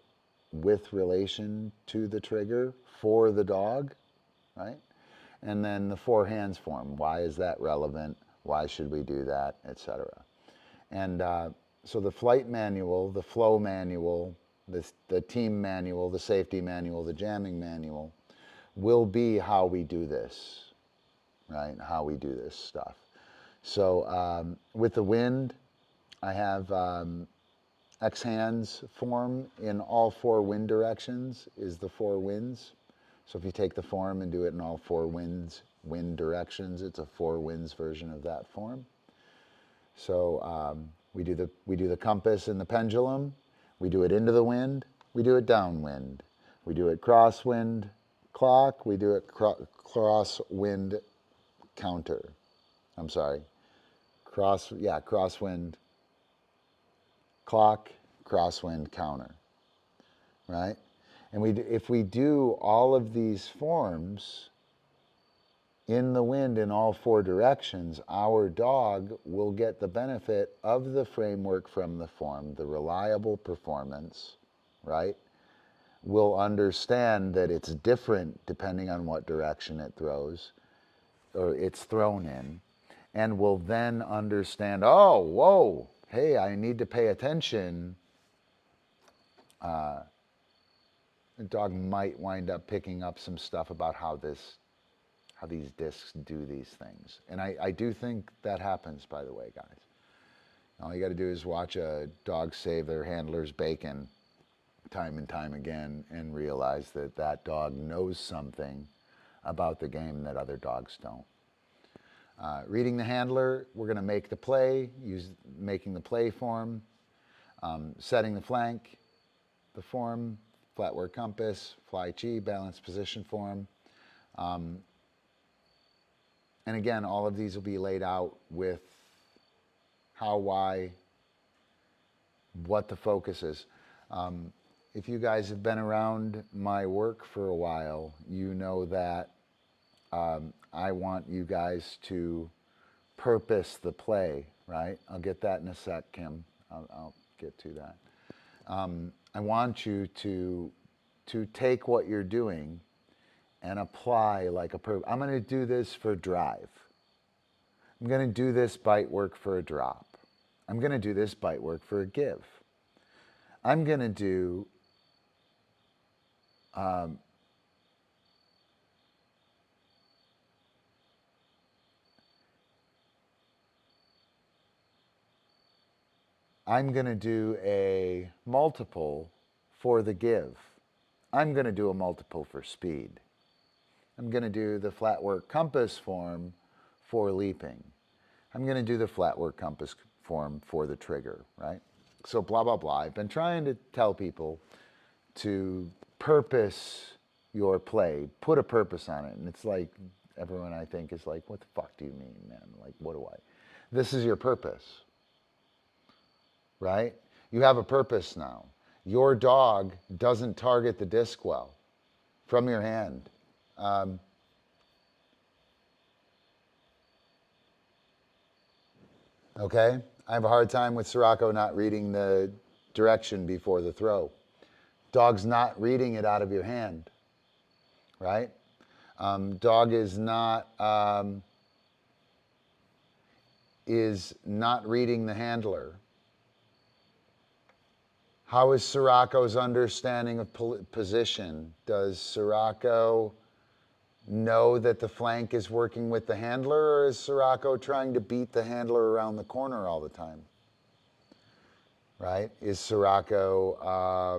with relation to the trigger for the dog, right? And then the four hands form. Why is that relevant? Why should we do that, etc. And so the flight manual, the flow manual, the team manual, the safety manual, the jamming manual will be how we do this, right? How we do this stuff. So with the wind, I have X hands form in all four wind directions is the four winds. So if you take the form and do it in all four wind directions, it's a four winds version of that form. So we do the compass and the pendulum. We do it into the wind. We do it downwind. We do it crosswind clock. We do it crosswind counter. I'm sorry. Crosswind clock, crosswind counter, right? And if we do all of these forms in the wind in all four directions, our dog will get the benefit of the framework from the form, the reliable performance, right? Will understand that it's different depending on what direction it throws or it's thrown in, and will then understand, oh, whoa, hey, I need to pay attention. The dog might wind up picking up some stuff about how these discs do these things. And I do think that happens, by the way, guys. All you got to do is watch a dog save their handler's bacon time and time again and realize that that dog knows something about the game that other dogs don't. Reading the handler, we're going to make the play, making the play form, setting the flank, the form, flat work compass, fly chi, balance position form. And again, all of these will be laid out with how, why, what the focus is. If you guys have been around my work for a while, you know that I want you guys to purpose the play, right? I'll get that in a sec, Kim. I'll get to that. I want you to take what you're doing and apply like a I'm going to do this for drive. I'm going to do this bite work for a drop. I'm going to do this bite work for a give. I'm going to do a multiple for the give. I'm going to do a multiple for speed. I'm going to do the flat work compass form for leaping. I'm going to do the flat work compass form for the trigger, right? So blah, blah, blah. I've been trying to tell people to purpose your play, put a purpose on it. And it's like, everyone I think is like, what the fuck do you mean, man? Like, what do I? This is your purpose, right? You have a purpose now. Your dog doesn't target the disc well from your hand. Okay? I have a hard time with Sirocco not reading the direction before the throw. Dog's not reading it out of your hand, right? Dog is not reading the handler. How is Sirocco's understanding of position? Does Sirocco know that the flank is working with the handler, or is Sirocco trying to beat the handler around the corner all the time? Right? Is Sirocco, I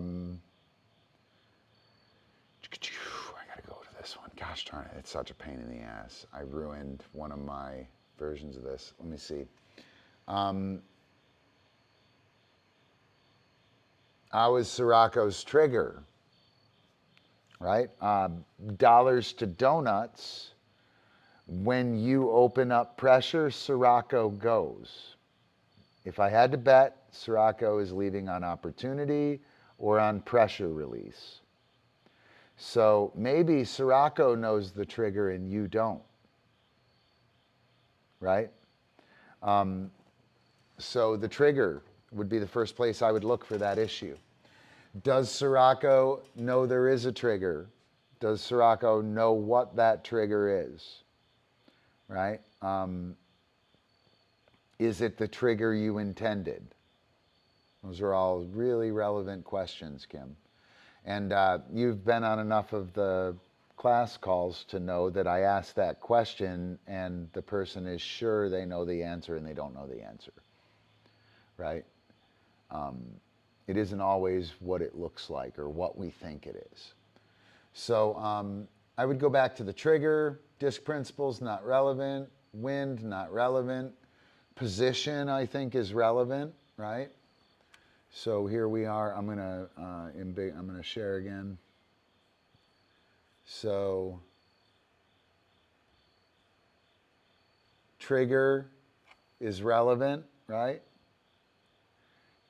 gotta go to this one. Gosh darn it, it's such a pain in the ass. I ruined one of my versions of this. Let me see. How is Sirocco's trigger? Right? Dollars to donuts. When you open up pressure, Sirocco goes. If I had to bet, Sirocco is leaving on opportunity or on pressure release. So maybe Sirocco knows the trigger and you don't. Right? So the trigger would be the first place I would look for that issue. Does Sirocco know there is a trigger? Does Sirocco know what that trigger is? Right? Is it the trigger you intended? Those are all really relevant questions, Kim. And you've been on enough of the class calls to know that I ask that question and the person is sure they know the answer and they don't know the answer. Right? It isn't always what it looks like or what we think it is. So I would go back to the trigger. Disc principles, not relevant. Wind, not relevant. Position, I think, is relevant, right? So here we are. I'm gonna share again. So trigger is relevant, right?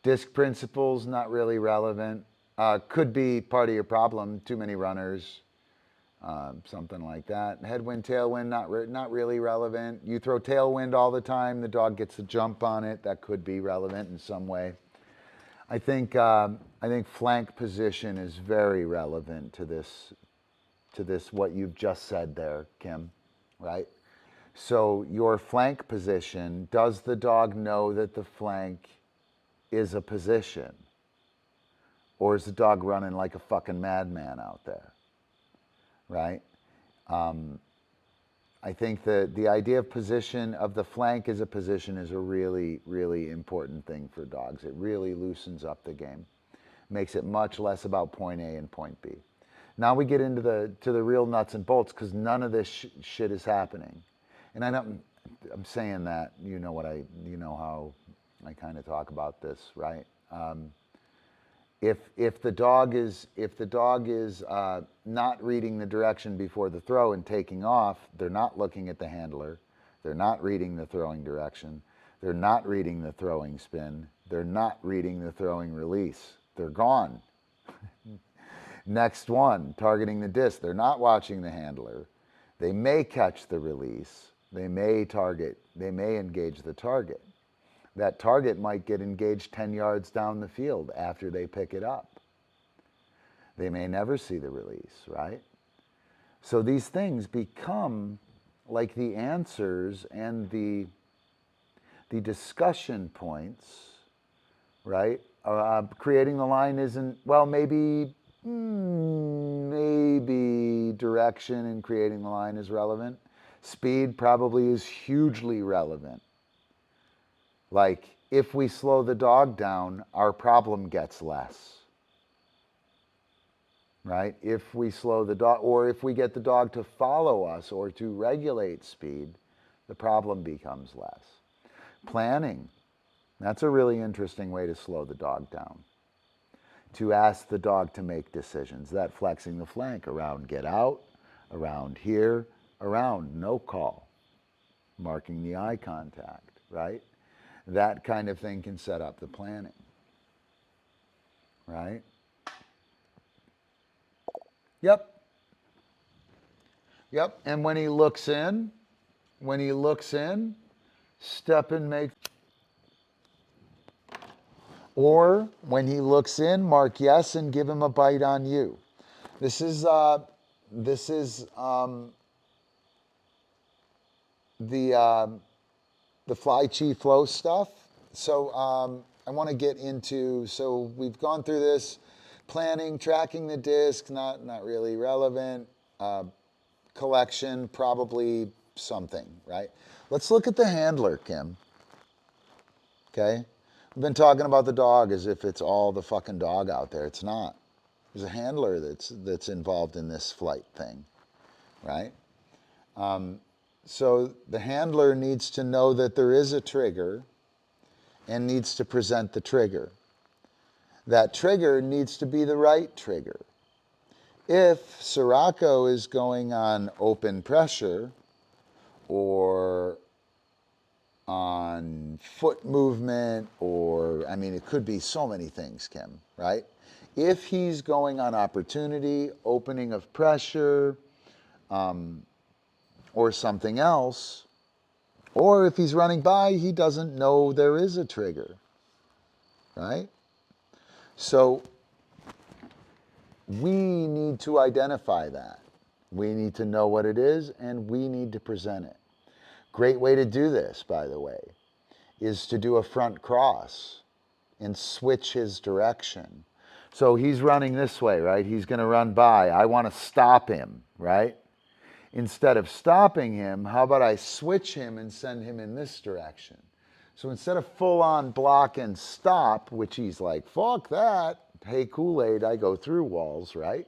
Disc principles, not really relevant. Could be part of your problem, too many runners, something like that. Headwind, tailwind, not really relevant. You throw tailwind all the time, the dog gets a jump on it. That could be relevant in some way. I think flank position is very relevant to this what you've just said there, Kim, right? So your flank position, does the dog know that the flank is a position? Or is the dog running like a fucking madman out there? Right? I think that the idea of position, of the flank as a position, is a really, really important thing for dogs. It really loosens up the game. Makes it much less about point A and point B. Now we get into the real nuts and bolts, because none of this shit is happening. And I'm saying that, you know how I kind of talk about this, right? If the dog is not reading the direction before the throw and taking off, they're not looking at the handler. They're not reading the throwing direction. They're not reading the throwing spin. They're not reading the throwing release. They're gone. Next one, targeting the disc. They're not watching the handler. They may catch the release. They may engage the target. That target might get engaged 10 yards down the field after they pick it up. They may never see the release, right? So these things become like the answers and the discussion points, right? Creating the line isn't, well, maybe direction in creating the line is relevant. Speed probably is hugely relevant. Like, if we slow the dog down, our problem gets less. Right? If we slow the dog, or if we get the dog to follow us or to regulate speed, the problem becomes less. Planning. That's a really interesting way to slow the dog down. To ask the dog to make decisions. That flexing the flank around get out, around here, around no call. Marking the eye contact, right? That kind of thing can set up the planning, right? Yep, and when he looks in, step and make. Or when he looks in, mark yes and give him a bite on you. This is the fly chi flow stuff. So I want to get into, so we've gone through this, planning, tracking the disc, not really relevant, collection, probably something, right? Let's look at the handler, Kim. Okay? We've been talking about the dog as if it's all the fucking dog out there. It's not. There's a handler that's involved in this flight thing, right? So the handler needs to know that there is a trigger and needs to present the trigger. That trigger needs to be the right trigger. If Sirocco is going on open pressure or on foot movement, or, I mean, it could be so many things, Kim, right? If he's going on opportunity, opening of pressure, or something else, or if he's running by, he doesn't know there is a trigger, right? So we need to identify that. We need to know what it is, and we need to present it. Great way to do this, by the way, is to do a front cross and switch his direction. So he's running this way, right? He's going to run by. I want to stop him, right? Instead of stopping him, how about I switch him and send him in this direction? So instead of full-on block and stop, which he's like, fuck that. Hey, Kool-Aid, I go through walls, right?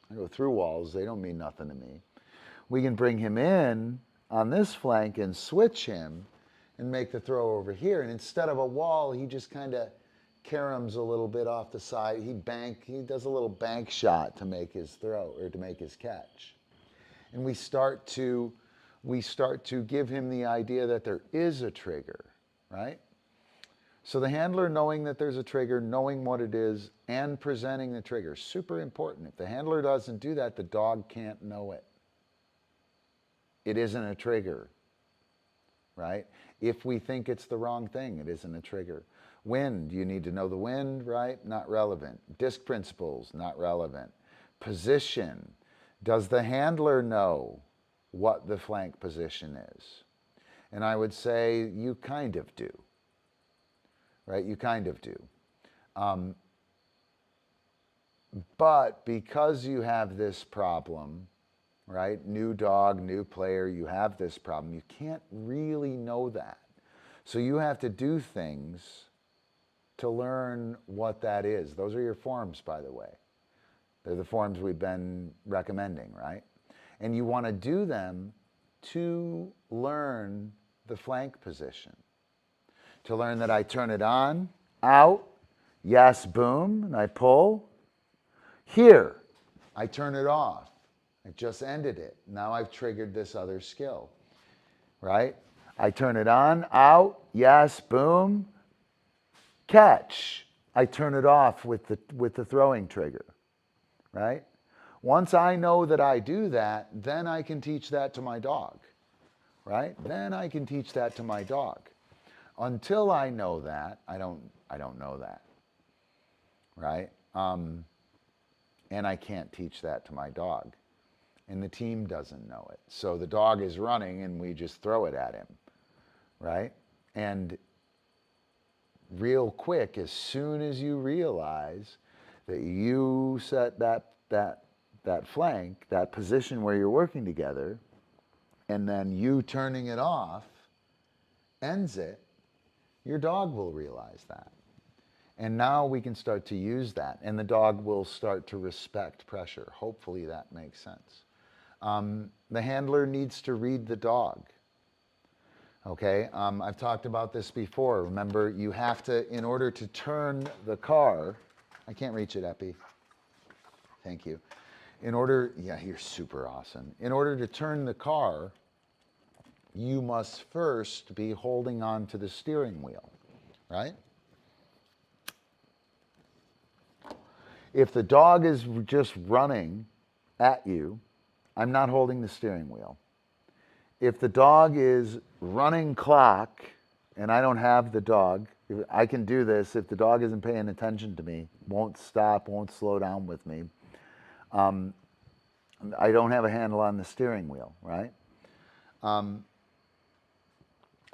I go through walls. They don't mean nothing to me. We can bring him in on this flank and switch him and make the throw over here. And instead of a wall, he just kind of caroms a little bit off the side. He does a little bank shot to make his throw, or to make his catch. And we start to give him the idea that there is a trigger, right? So the handler knowing that there's a trigger, knowing what it is, and presenting the trigger, super important. If the handler doesn't do that, the dog can't know it. It isn't a trigger, right? If we think it's the wrong thing, it isn't a trigger. Wind, you need to know the wind, right? Not relevant. Disc principles, not relevant. Position, does the handler know what the flank position is? And I would say you kind of do, right? You kind of do. But because you have this problem, right? New dog, new player, you have this problem. You can't really know that. So you have to do things to learn what that is. Those are your forms, by the way. They're the forms we've been recommending, right? And you want to do them to learn the flank position. To learn that I turn it on, out, yes, boom, and I pull. Here, I turn it off. I just ended it. Now I've triggered this other skill, right? I turn it on, out, yes, boom, catch. I turn it off with the throwing trigger, right? Once I know that I do that, then I can teach that to my dog, right? Then I can teach that to my dog. Until I know that, I don't know that, right? And I can't teach that to my dog. And the team doesn't know it. So the dog is running and we just throw it at him, right? And real quick, as soon as you realize that you set that flank, that position where you're working together, and then you turning it off ends it, your dog will realize that. And now we can start to use that, and the dog will start to respect pressure. Hopefully that makes sense. The handler needs to read the dog. Okay, I've talked about this before. Remember, you have to, in order to turn the car, I can't reach it, Epi. Thank you. Yeah, you're super awesome. In order to turn the car, you must first be holding on to the steering wheel, right? If the dog is just running at you, I'm not holding the steering wheel. If the dog is running clock and I don't have the dog, I can do this. If the dog isn't paying attention to me, won't stop, won't slow down with me, I don't have a handle on the steering wheel, right? I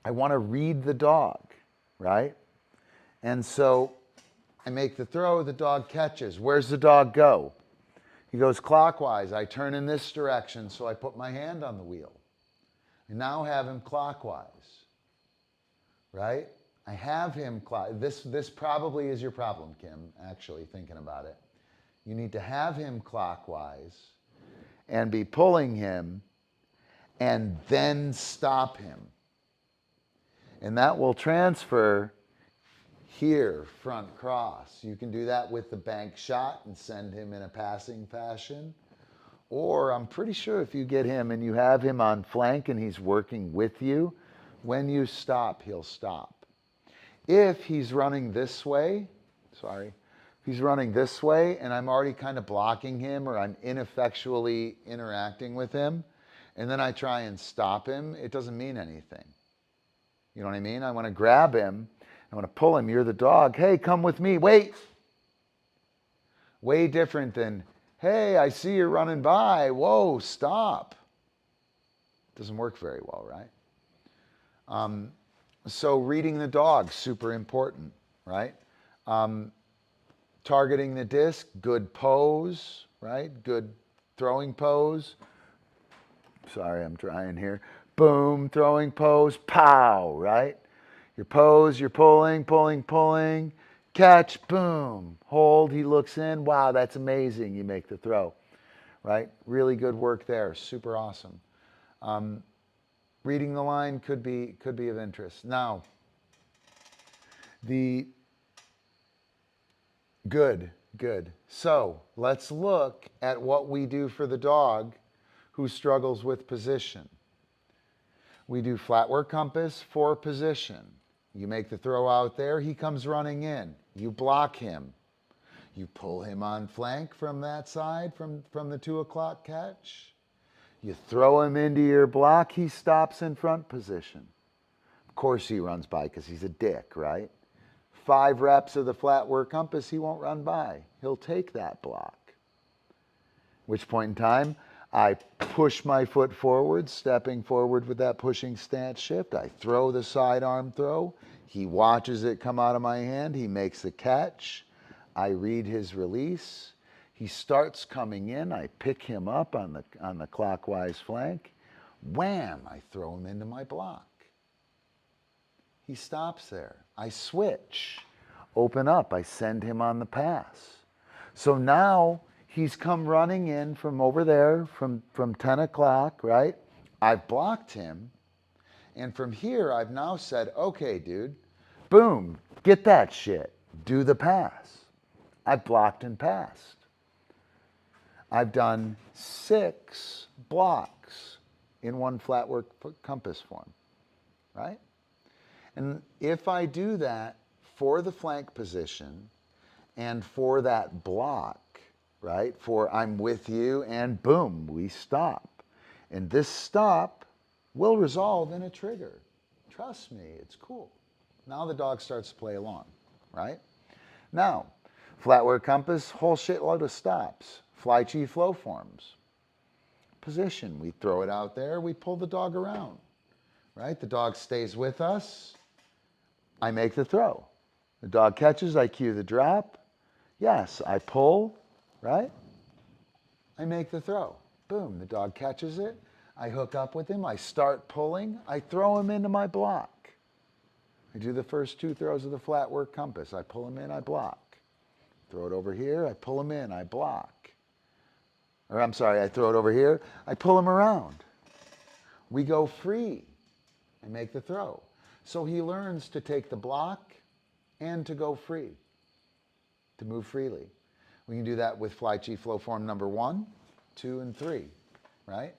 want to read the dog, right? And so I make the throw, the dog catches. Where's the dog go? He goes clockwise. I turn in this direction, so I put my hand on the wheel. I now have him clockwise, right? I have him this probably is your problem, Kim, actually, thinking about it. You need to have him clockwise and be pulling him and then stop him. And that will transfer here, front cross. You can do that with the bank shot and send him in a passing fashion. Or I'm pretty sure if you get him and you have him on flank and he's working with you, when you stop, he'll stop. If he's running this way, if he's running this way and I'm already kind of blocking him or I'm ineffectually interacting with him, and then I try and stop him, it doesn't mean anything. You know what I mean? I want to grab him. I want to pull him. You're the dog. Hey, come with me. Wait. Way different than, hey, I see you're running by. Whoa, stop. Doesn't work very well, right? So reading the dog, super important, right? Targeting the disc, good pose, right? Good throwing pose. Sorry, I'm trying here. Boom, throwing pose, pow, right? Your pose, you're pulling, pulling, pulling, catch, boom, hold, he looks in, wow, that's amazing, you make the throw, right? Really good work there, super awesome. Reading the line could be of interest. Now, good. So let's look at what we do for the dog who struggles with position. We do flat work compass for position. You make the throw out there, he comes running in. You block him. You pull him on flank from that side, from the 2 o'clock catch. You throw him into your block, he stops in front position. Of course he runs by because he's a dick, right? 5 reps of the flat work compass, he won't run by. He'll take that block. Which point in time, I push my foot forward, stepping forward with that pushing stance shift. I throw the sidearm throw. He watches it come out of my hand. He makes the catch. I read his release. He starts coming in. I pick him up on the clockwise flank. Wham! I throw him into my block. He stops there. I switch. Open up. I send him on the pass. So now he's come running in from over there, from 10 o'clock, right? I've blocked him. And from here, I've now said, okay, dude, boom, get that shit. Do the pass. I've blocked and passed. I've done 6 blocks in one flat work compass form. right? And if I do that for the flank position and for that block, right? For I'm with you and boom, we stop. And this stop will resolve in a trigger. Trust me, it's cool. Now the dog starts to play along, right? Now, flatware compass, whole shitload of stops. Fly chi flow forms. Position, we throw it out there, we pull the dog around, right? The dog stays with us. I make the throw. The dog catches, I cue the drop. Yes, I pull, right? I make the throw. Boom, the dog catches it. I hook up with him. I start pulling. I throw him into my block. I do the first 2 throws of the flat work compass. I pull him in, I block. Throw it over here. I pull him in, I block. Or I'm sorry, I throw it over here. I pull him around. We go free. I make the throw. So he learns to take the block and to go free, to move freely. We can do that with fly chi flow form number 1, 2, and 3, right?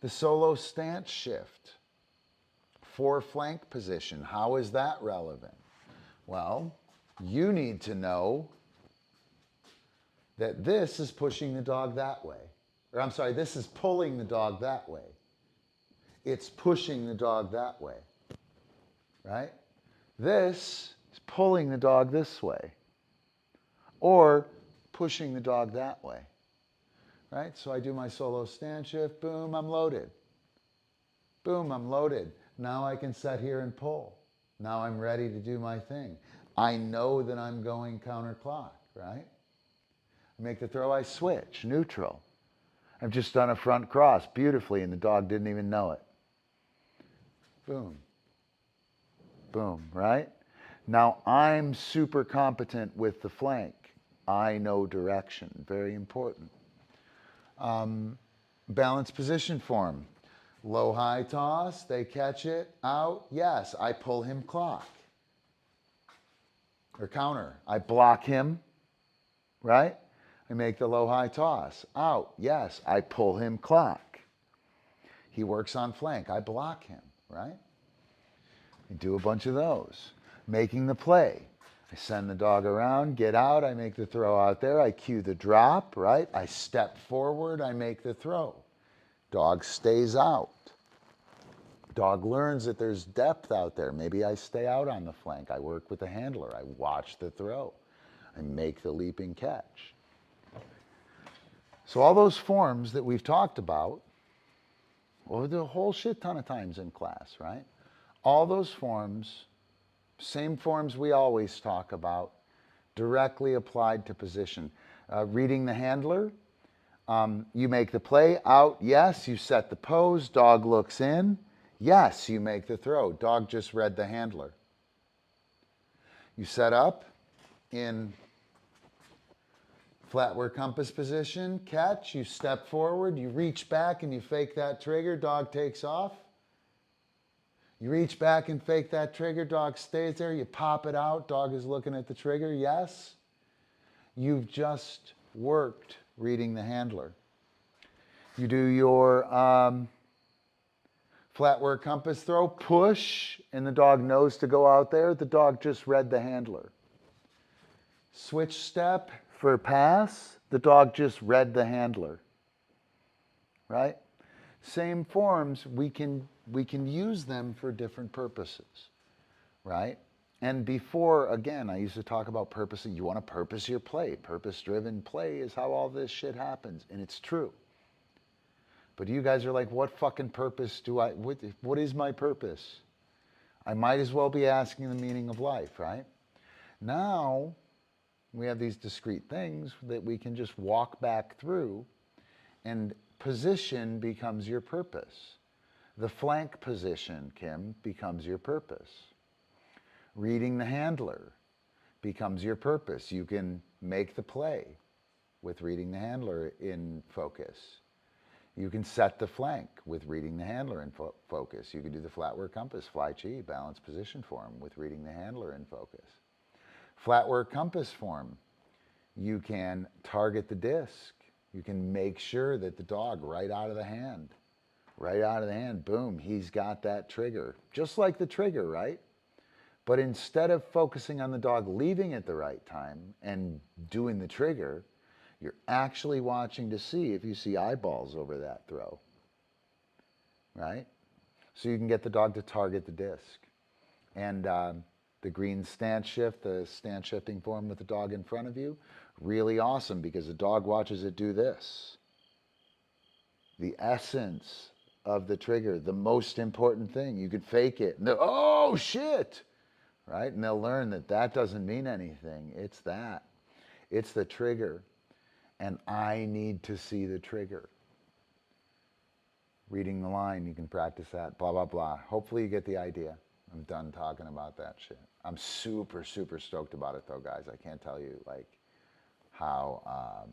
The solo stance shift for flank position. How is that relevant? Well, you need to know that this is pushing the dog that way. Or I'm sorry, this is pulling the dog that way. It's pushing the dog that way, right? This is pulling the dog this way or pushing the dog that way, right? So I do my solo stance shift, boom, I'm loaded. Boom, I'm loaded. Now I can set here and pull. Now I'm ready to do my thing. I know that I'm going counterclock, right? I make the throw, I switch, neutral. I've just done a front cross beautifully and the dog didn't even know it. Boom. Boom, right? Now I'm super competent with the flank. I know direction, very important. Balanced position form. Low high toss, they catch it, out, yes, I pull him clock. Or counter, I block him, right? I make the low high toss, out, yes, I pull him clock. He works on flank, I block him, right? I do a bunch of those. Making the play. I send the dog around, get out, I make the throw out there, I cue the drop, right? I step forward, I make the throw. Dog stays out. Dog learns that there's depth out there. Maybe I stay out on the flank. I work with the handler. I watch the throw. I make the leaping catch. So all those forms that we've talked about, well, the whole shit ton of times in class, right? All those forms, same forms we always talk about, directly applied to position. Reading the handler, you make the play, out, yes, you set the pose, dog looks in, yes, you make the throw, dog just read the handler. You set up in flatware compass position, catch, you step forward, you reach back and you fake that trigger, dog takes off. You reach back and fake that trigger, dog stays there, you pop it out, dog is looking at the trigger, yes. You've just worked reading the handler. You do your flatware compass throw, push, and the dog knows to go out there. The dog just read the handler. Switch step for pass, the dog just read the handler, right? Same forms, we can use them for different purposes, right? And before, again, I used to talk about purposing. You want to purpose your play. Purpose-driven play is how all this shit happens, and it's true. But you guys are like, what fucking purpose do I, what is my purpose? I might as well be asking the meaning of life, right? Now, we have these discrete things that we can just walk back through, and position becomes your purpose. The flank position, Kim, becomes your purpose. Reading the handler becomes your purpose. You can make the play with reading the handler in focus. You can set the flank with reading the handler in focus. You can do the flatware compass, fly chi, balanced position form with reading the handler in focus. Flatware compass form, you can target the disc. You can make sure that the dog right out of the hand right out of the hand, boom, he's got that trigger. Just like the trigger, right? But instead of focusing on the dog leaving at the right time and doing the trigger, you're actually watching to see if you see eyeballs over that throw, right? So you can get the dog to target the disc. And the green stance shift, the stance shifting form with the dog in front of you, really awesome because the dog watches it do this. The essence of the trigger, the most important thing. You could fake it. And oh, shit! Right? And they'll learn that that doesn't mean anything. It's that. It's the trigger. And I need to see the trigger. Reading the line, you can practice that, blah, blah, blah. Hopefully you get the idea. I'm done talking about that shit. I'm super, super stoked about it though, guys. I can't tell you like how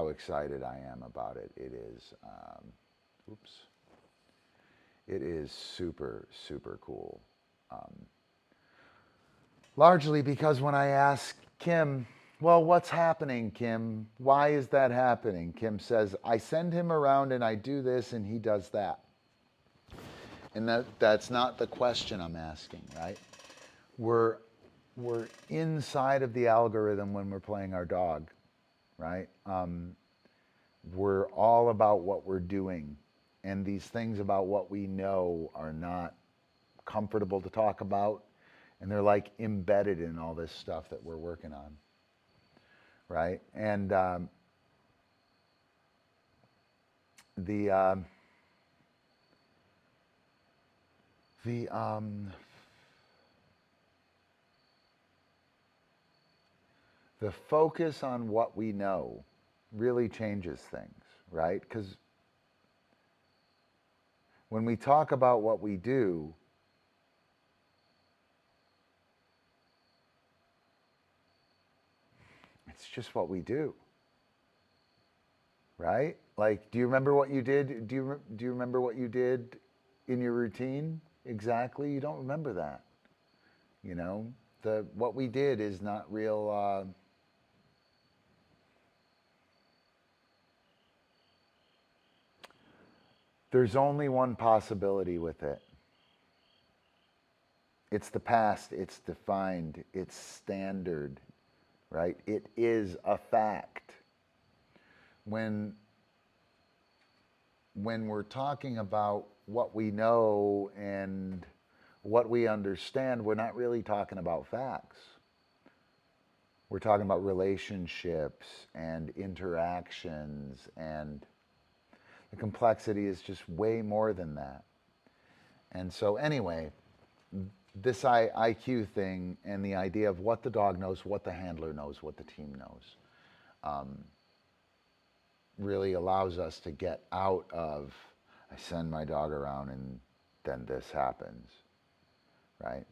excited I am about it. It is, it is super, super cool. Largely because when I ask Kim, well, what's happening, Kim? Why is that happening? Kim says, I send him around and I do this and he does that. And that's not the question I'm asking, right? We're inside of the algorithm when we're playing our dog, right? We're all about what we're doing. And these things about what we know are not comfortable to talk about. And they're like embedded in all this stuff that we're working on, right? And the focus on what we know really changes things, right? Because when we talk about what we do, it's just what we do, right? Like, do you remember what you did? Do you remember what you did in your routine? Exactly, you don't remember that. You know, what we did is not real. There's only one possibility with it. It's the past, it's defined, it's standard, right? It is a fact. When we're talking about what we know and what we understand, we're not really talking about facts. We're talking about relationships and interactions, and the complexity is just way more than that. And so anyway, this IQ thing and the idea of what the dog knows, what the handler knows, what the team knows, really allows us to get out of, I send my dog around and then this happens, right?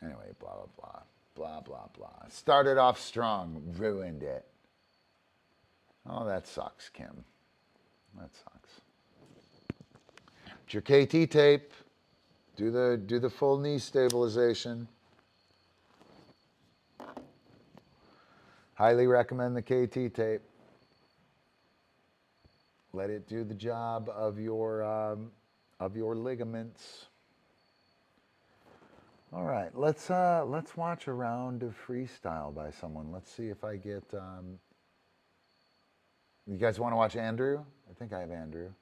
Anyway, blah, blah, blah, blah, blah, blah. Started off strong, ruined it. Oh, that sucks, Kim. That sucks. It's your KT tape. Do the full knee stabilization. Highly recommend the KT tape. Let it do the job of your ligaments. All right, let's watch a round of freestyle by someone. Let's see if I get. You guys want to watch Andrew? I think I have Andrew.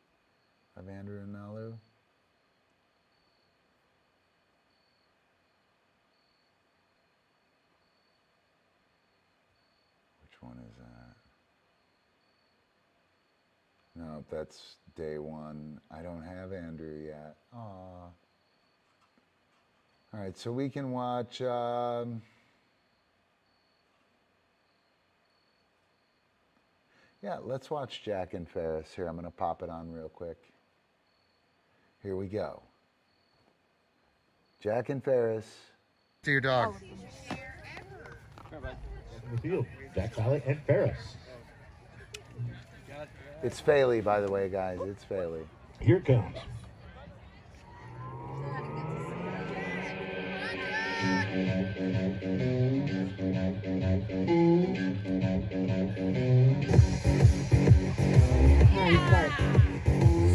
I have Andrew and Nalu. Which one is that? No, that's day one. I don't have Andrew yet. Aw. All right, so we can watch. Yeah, let's watch Jack and Ferris here. I'm going to pop it on real quick. Here we go. Jack and Ferris. To your dog. In the field, Jack Sally and Ferris. It's Faley, by the way, guys. It's Faley. Here it comes.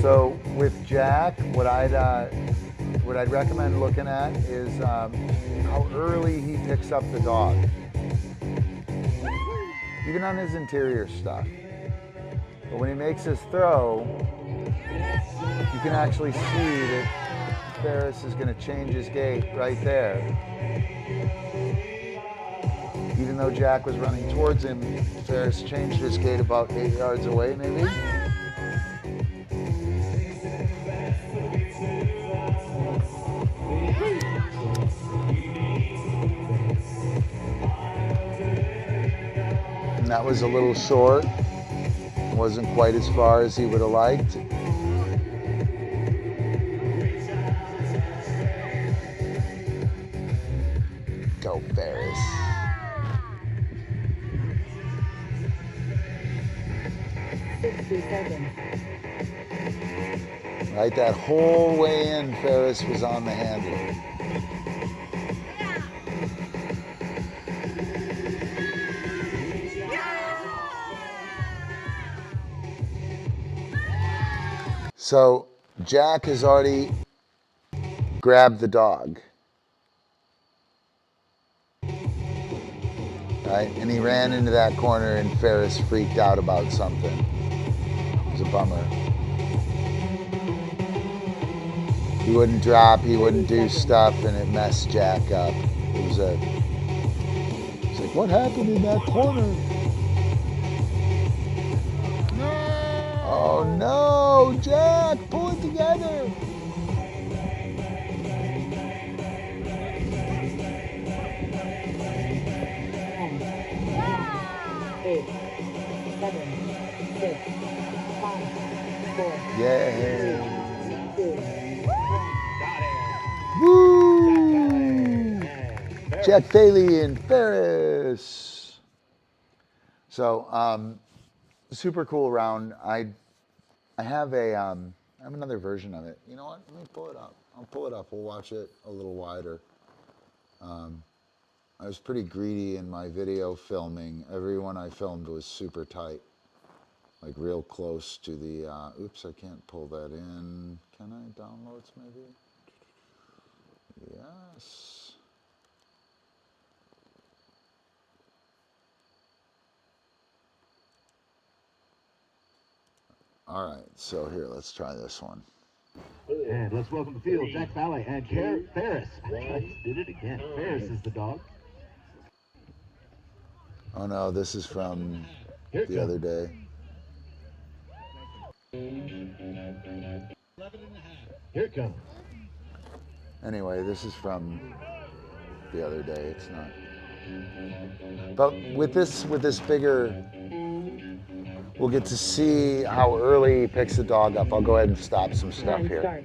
So with Jack, what I'd recommend looking at is how early he picks up the dog, even on his interior stuff. But when he makes his throw, you can actually see that Ferris is going to change his gait right there. Even though Jack was running towards him, Ferris changed his gait about 8 yards away, maybe. And that was a little short. Wasn't quite as far as he would have liked. Go, Ferris. Right, that whole way in, Ferris was on the handle. So Jack has already grabbed the dog. Right? And he ran into that corner and Ferris freaked out about something. It was a bummer. He wouldn't drop, he wouldn't do stuff, and it messed Jack up. It's like, what happened in that corner? Oh no, Jack, pull it together. Yeah. Woo! Jack Bailey and Ferris. So, super cool round. I have another version of it. You know what? Let me pull it up. I'll pull it up. We'll watch it a little wider. I was pretty greedy in my video filming. Everyone I filmed was super tight. Like real close to the, oops, I can't pull that in. Can I? Downloads maybe? Yes. All right, so here, let's try this one. And let's welcome to the field Jack Ballet and Ferris. I did it again. Ferris is the dog. Oh no, this is from the other day. 11.5. Here it comes. Anyway, this is from the other day. It's not. But with this bigger, we'll get to see how early he picks the dog up. I'll go ahead and stop some stuff here.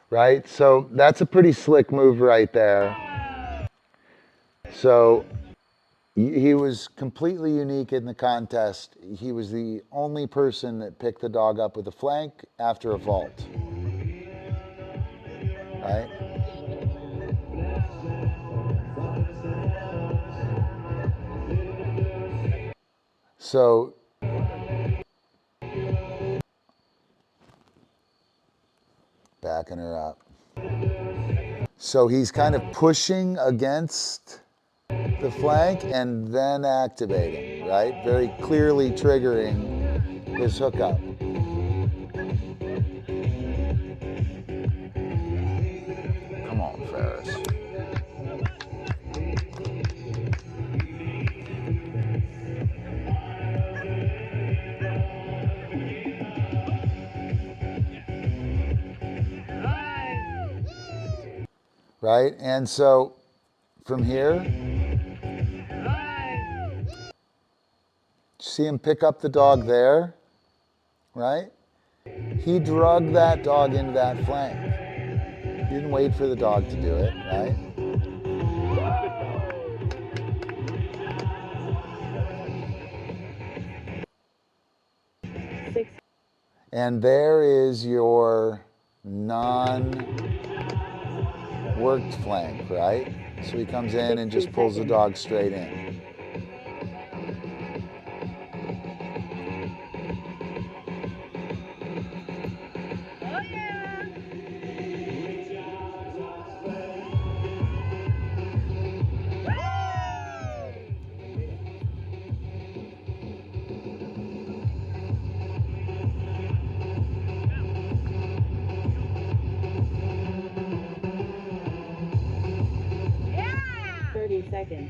Right, so that's a pretty slick move right there. So he was completely unique in the contest. He was the only person that picked the dog up with a flank after a vault. Right? So backing her up. So he's kind of pushing against the flank and then activating, right? Very clearly triggering his hookup. Come on, Ferris. Right, and so from here, see him pick up the dog there, right? He drug that dog into that flank. He didn't wait for the dog to do it, right? And there is your worked flank, right? So he comes in and just pulls the dog straight in. Seconds.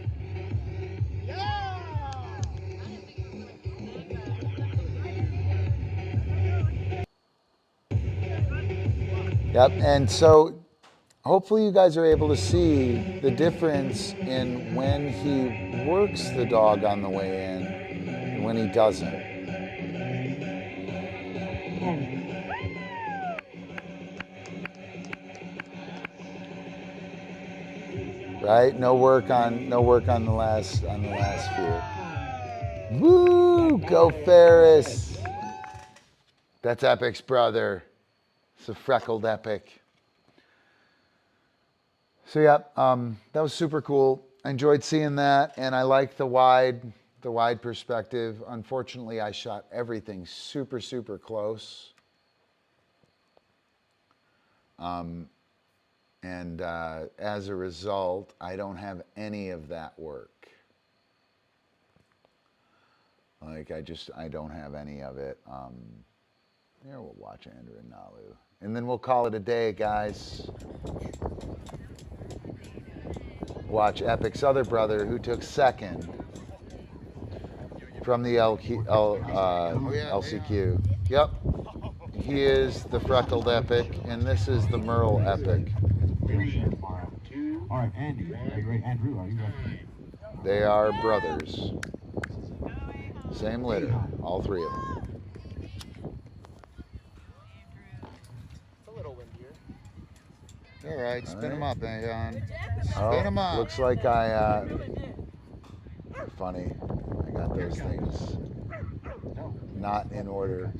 Yep, and so hopefully you guys are able to see the difference in when he works the dog on the way in and when he doesn't. 10. Right? No work on the last few. Woo! Go Ferris! That's Epic's brother. It's a freckled Epic. So yeah, that was super cool. I enjoyed seeing that, and I like the wide perspective. Unfortunately, I shot everything super close. And as a result, I don't have any of that work. Like I don't have any of it. Here we'll watch Andrew and Nalu, and then we'll call it a day, guys. Watch Epic's other brother, who took second from the LCQ. Yep, he is the freckled Epic, and this is the Merle Epic. All right, Andy, are you ready? Andrew, are you ready? They are brothers. Same litter, all three of them. It's a little windier. All right, spin them up, Aeon. Spin them up. Looks like funny. I got those things not in order.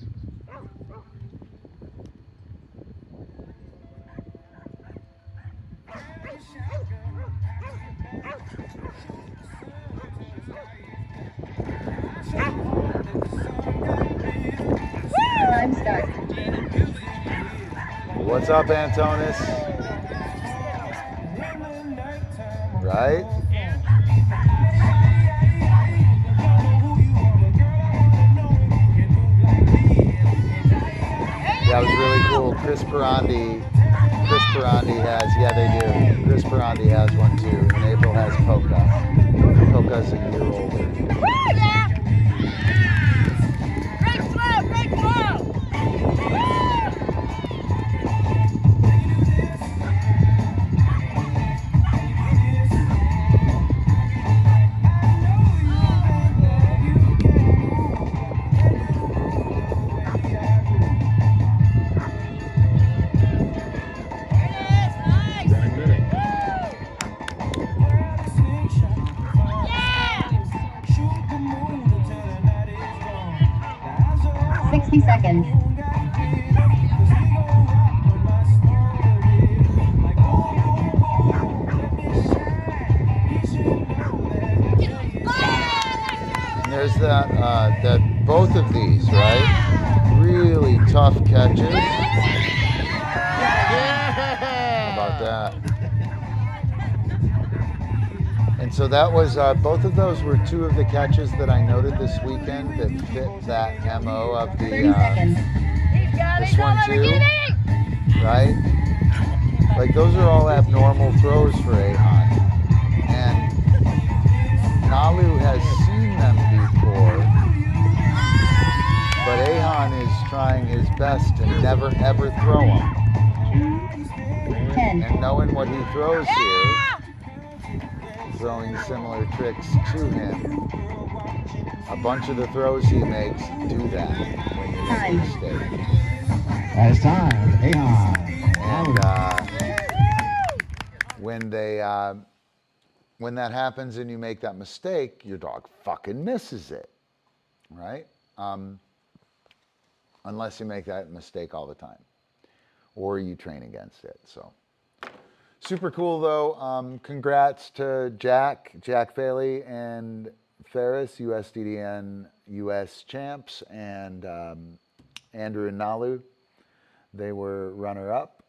Time start. What's up, Antonis? Right? That was really cool. Chris Perandi has, yeah, they do. Chris Perandi has one too, and April has Polka. Polka's a year older. Break slow! Yeah! 60 seconds. There's that both of these, right? Really tough catches. How about that? And so that was, both of those were two of the catches that I noted this weekend that fit that MO of the, 30 seconds. this one too, right? Like those are all abnormal throws for Ahon. And Nalu has seen them before, but Ahon is trying his best to never ever throw them. 10. And knowing what he throws here, throwing similar tricks to him, a bunch of the throws he makes do that when you make a mistake. It's time, Ahon. And when that happens and you make that mistake, your dog fucking misses it, right? Unless you make that mistake all the time, or you train against it. So Super cool though. Congrats to Jack Faley and Ferris, USDDN US champs, and Andrew and Nalu. They were runner-up.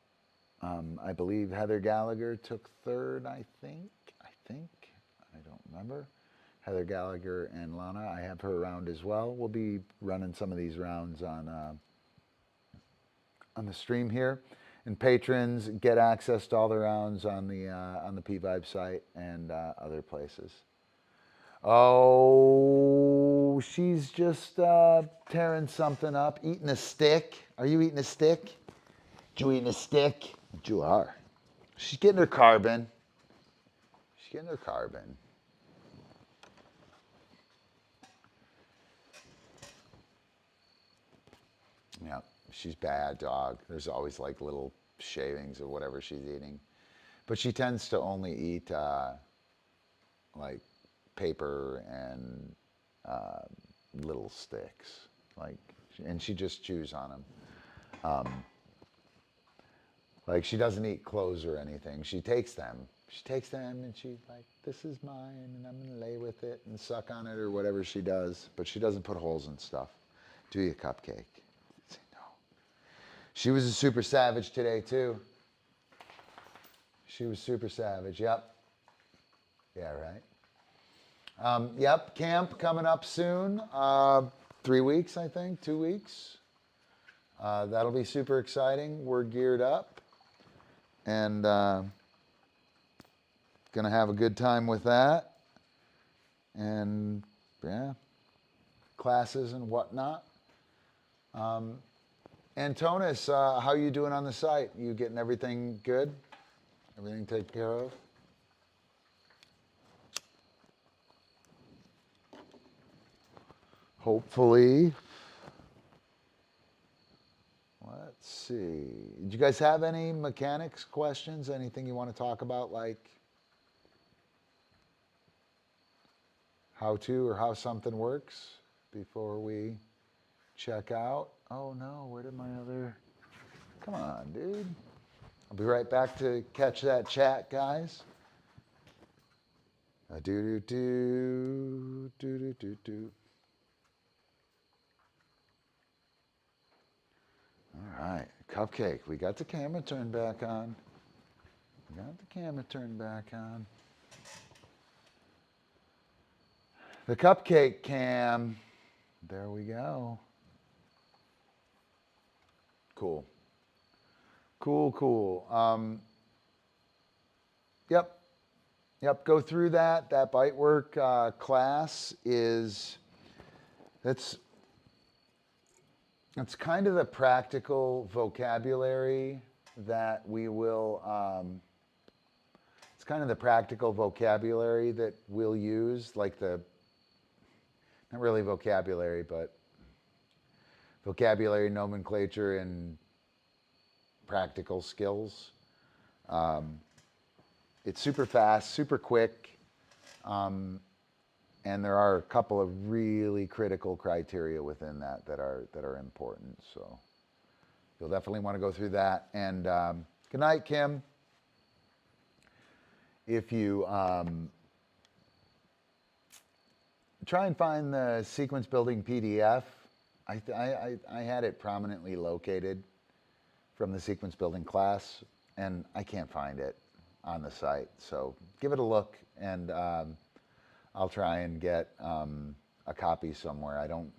I believe Heather Gallagher took third, I think. I don't remember. Heather Gallagher and Lana, I have her around as well. We'll be running some of these rounds on the stream here. And patrons get access to all the rounds on the P-Vibe site and other places. Oh, she's just tearing something up, eating a stick. Are you eating a stick? You eating a stick? You are. She's getting her carbon. Yeah, she's bad, dog. There's always like little shavings of whatever she's eating. But she tends to only eat like paper and little sticks. And she just chews on them. Like she doesn't eat clothes or anything. She takes them. And she's like, this is mine and I'm gonna lay with it and suck on it or whatever she does. But she doesn't put holes in stuff. Do you, Cupcake? Say no. She was a super savage today too. She was super savage, yep. Yeah, right. Yep, camp coming up soon. 3 weeks, I think, 2 weeks. That'll be super exciting. We're geared up and gonna have a good time with that. And yeah, classes and whatnot. Antonis, how you doing on the site? You getting everything good? Everything taken care of? Hopefully. Let's see. Did you guys have any mechanics questions? Anything you want to talk about, like how to or how something works before we check out? Oh no, where did my other... Come on, dude. I'll be right back to catch that chat, guys. Do. All right, Cupcake, we got the camera turned back on. The Cupcake cam. There we go. Cool. Yep, go through that. That bite work class is, that's kind of the practical vocabulary that we will, it's kind of the practical vocabulary that we'll use, like the, not really vocabulary, but vocabulary, nomenclature, and practical skills. It's super fast, super quick, and there are a couple of really critical criteria within that are important. So you'll definitely want to go through that. And good night, Kim. If you try and find the sequence building PDF, I had it prominently located from the sequence building class, and I can't find it on the site. So give it a look, and I'll try and get a copy somewhere. I don't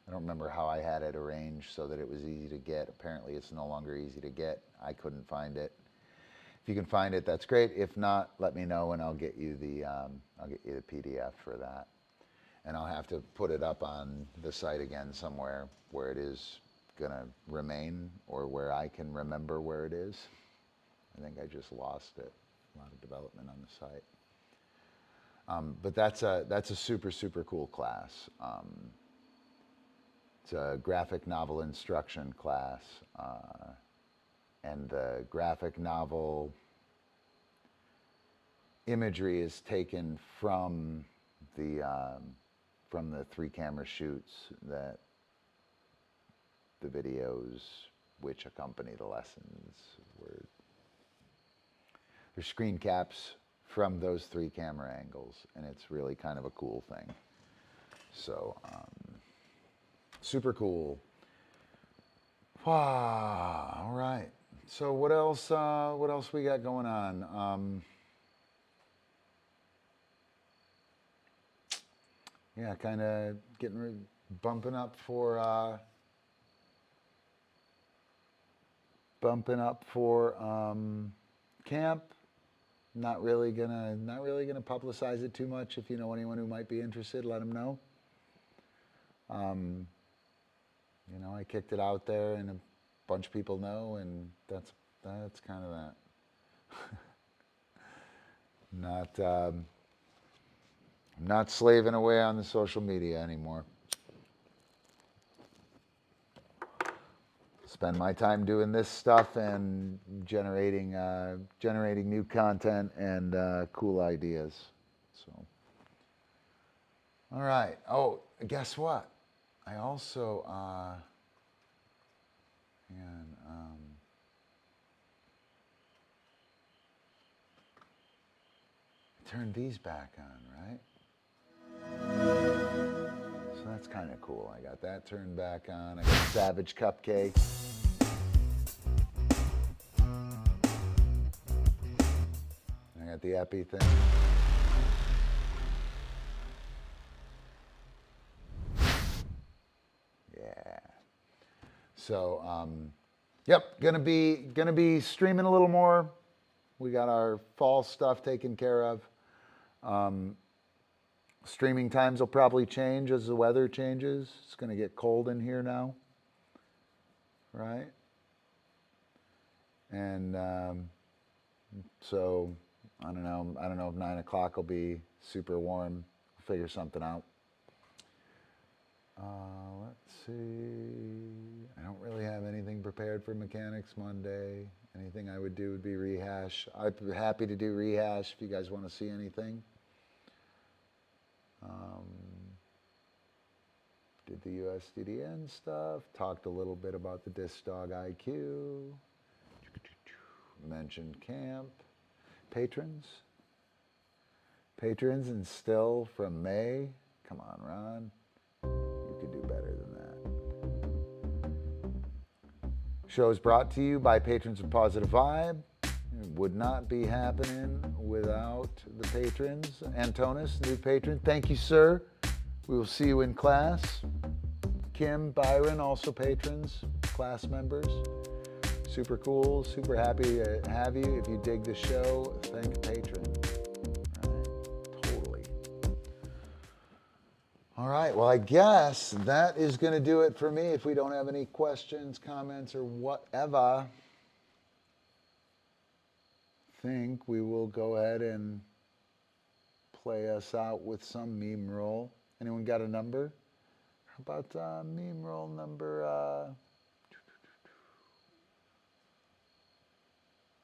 remember how I had it arranged so that it was easy to get. Apparently it's no longer easy to get. I couldn't find it. If you can find it, that's great. If not, let me know and I'll get you the PDF for that. And I'll have to put it up on the site again somewhere where it is gonna remain, or where I can remember where it is. I think I just lost it. A lot of development on the site. But that's a super, super cool class. It's a graphic novel instruction class. And the graphic novel imagery is taken from the 3-camera shoots that the videos which accompany the lessons were. There's screen caps from those 3 camera angles, and it's really kind of a cool thing. So, super cool. Wow, all right. So what else we got going on? Yeah, kind of bumping up for camp. Not really gonna publicize it too much. If you know anyone who might be interested, let them know. You know, I kicked it out there, and a bunch of people know, and that's kind of that. Not slaving away on the social media anymore. Spend my time doing this stuff and generating new content and cool ideas. So, all right. Oh, guess what? I also turn these back on, right? So that's kind of cool. I got that turned back on. I got Savage Cupcake. I got the Epi thing. Yeah. So, yep, gonna be streaming a little more. We got our fall stuff taken care of. Streaming times will probably change as the weather changes. It's going to get cold in here now, right? And so I don't know if 9 o'clock will be super warm. We'll figure something out. Let's see. I don't really have anything prepared for Mehanics Monday. Anything I would do would be rehash. I'd be happy to do rehash if you guys want to see anything. Did the USDDN stuff, talked a little bit about the DiscDog IQ, mentioned camp, patrons and still from May. Come on, Ron, you could do better than that. Show is brought to you by patrons of Positive Vibe. It would not be happening without the patrons. Antonis, new patron, thank you, sir. We will see you in class. Kim, Byron, also patrons, class members. Super cool, super happy to have you. If you dig the show, thank a patron. Right? Totally. All right, well, I guess that is going to do it for me. If we don't have any questions, comments, or whatever, I think we will go ahead and play us out with some meme roll. Anyone got a number? How about meme roll number?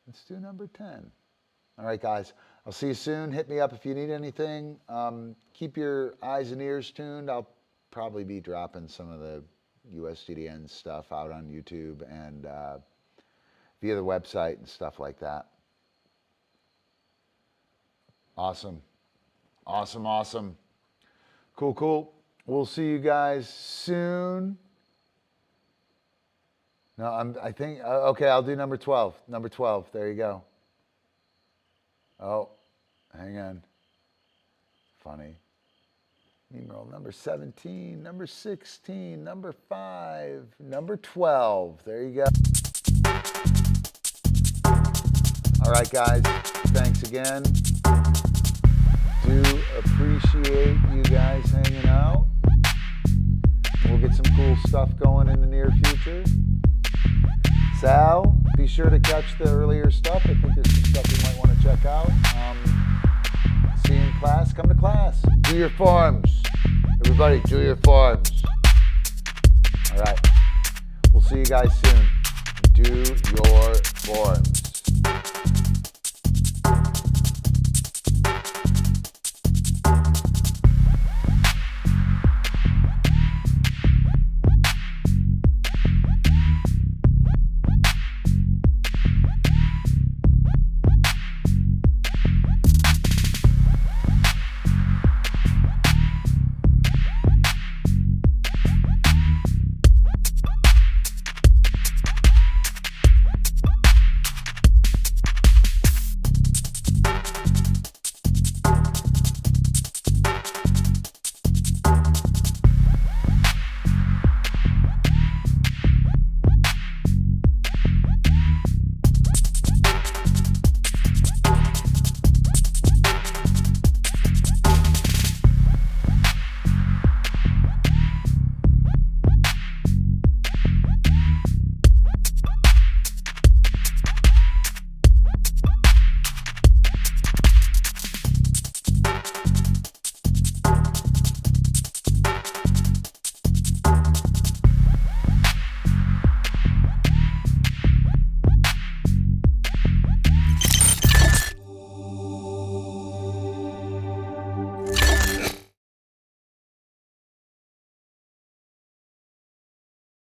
Let's do number 10. All right, guys. I'll see you soon. Hit me up if you need anything. Keep your eyes and ears tuned. I'll probably be dropping some of the USDDN stuff out on YouTube and via the website and stuff like that. Awesome. Awesome, awesome. Cool, cool. We'll see you guys soon. No, I think, okay, I'll do number 12. Number 12, there you go. Oh, hang on. Funny. Meme roll number 17, number 16, number 5, number 12. There you go. All right, guys, thanks again. Do appreciate you guys hanging out. We'll get some cool stuff going in the near future. Sal, be sure to catch the earlier stuff. I think there's some stuff you might want to check out. See you in class. Come to class. Do your forms. Everybody, do your forms. All right. We'll see you guys soon. Do your forms.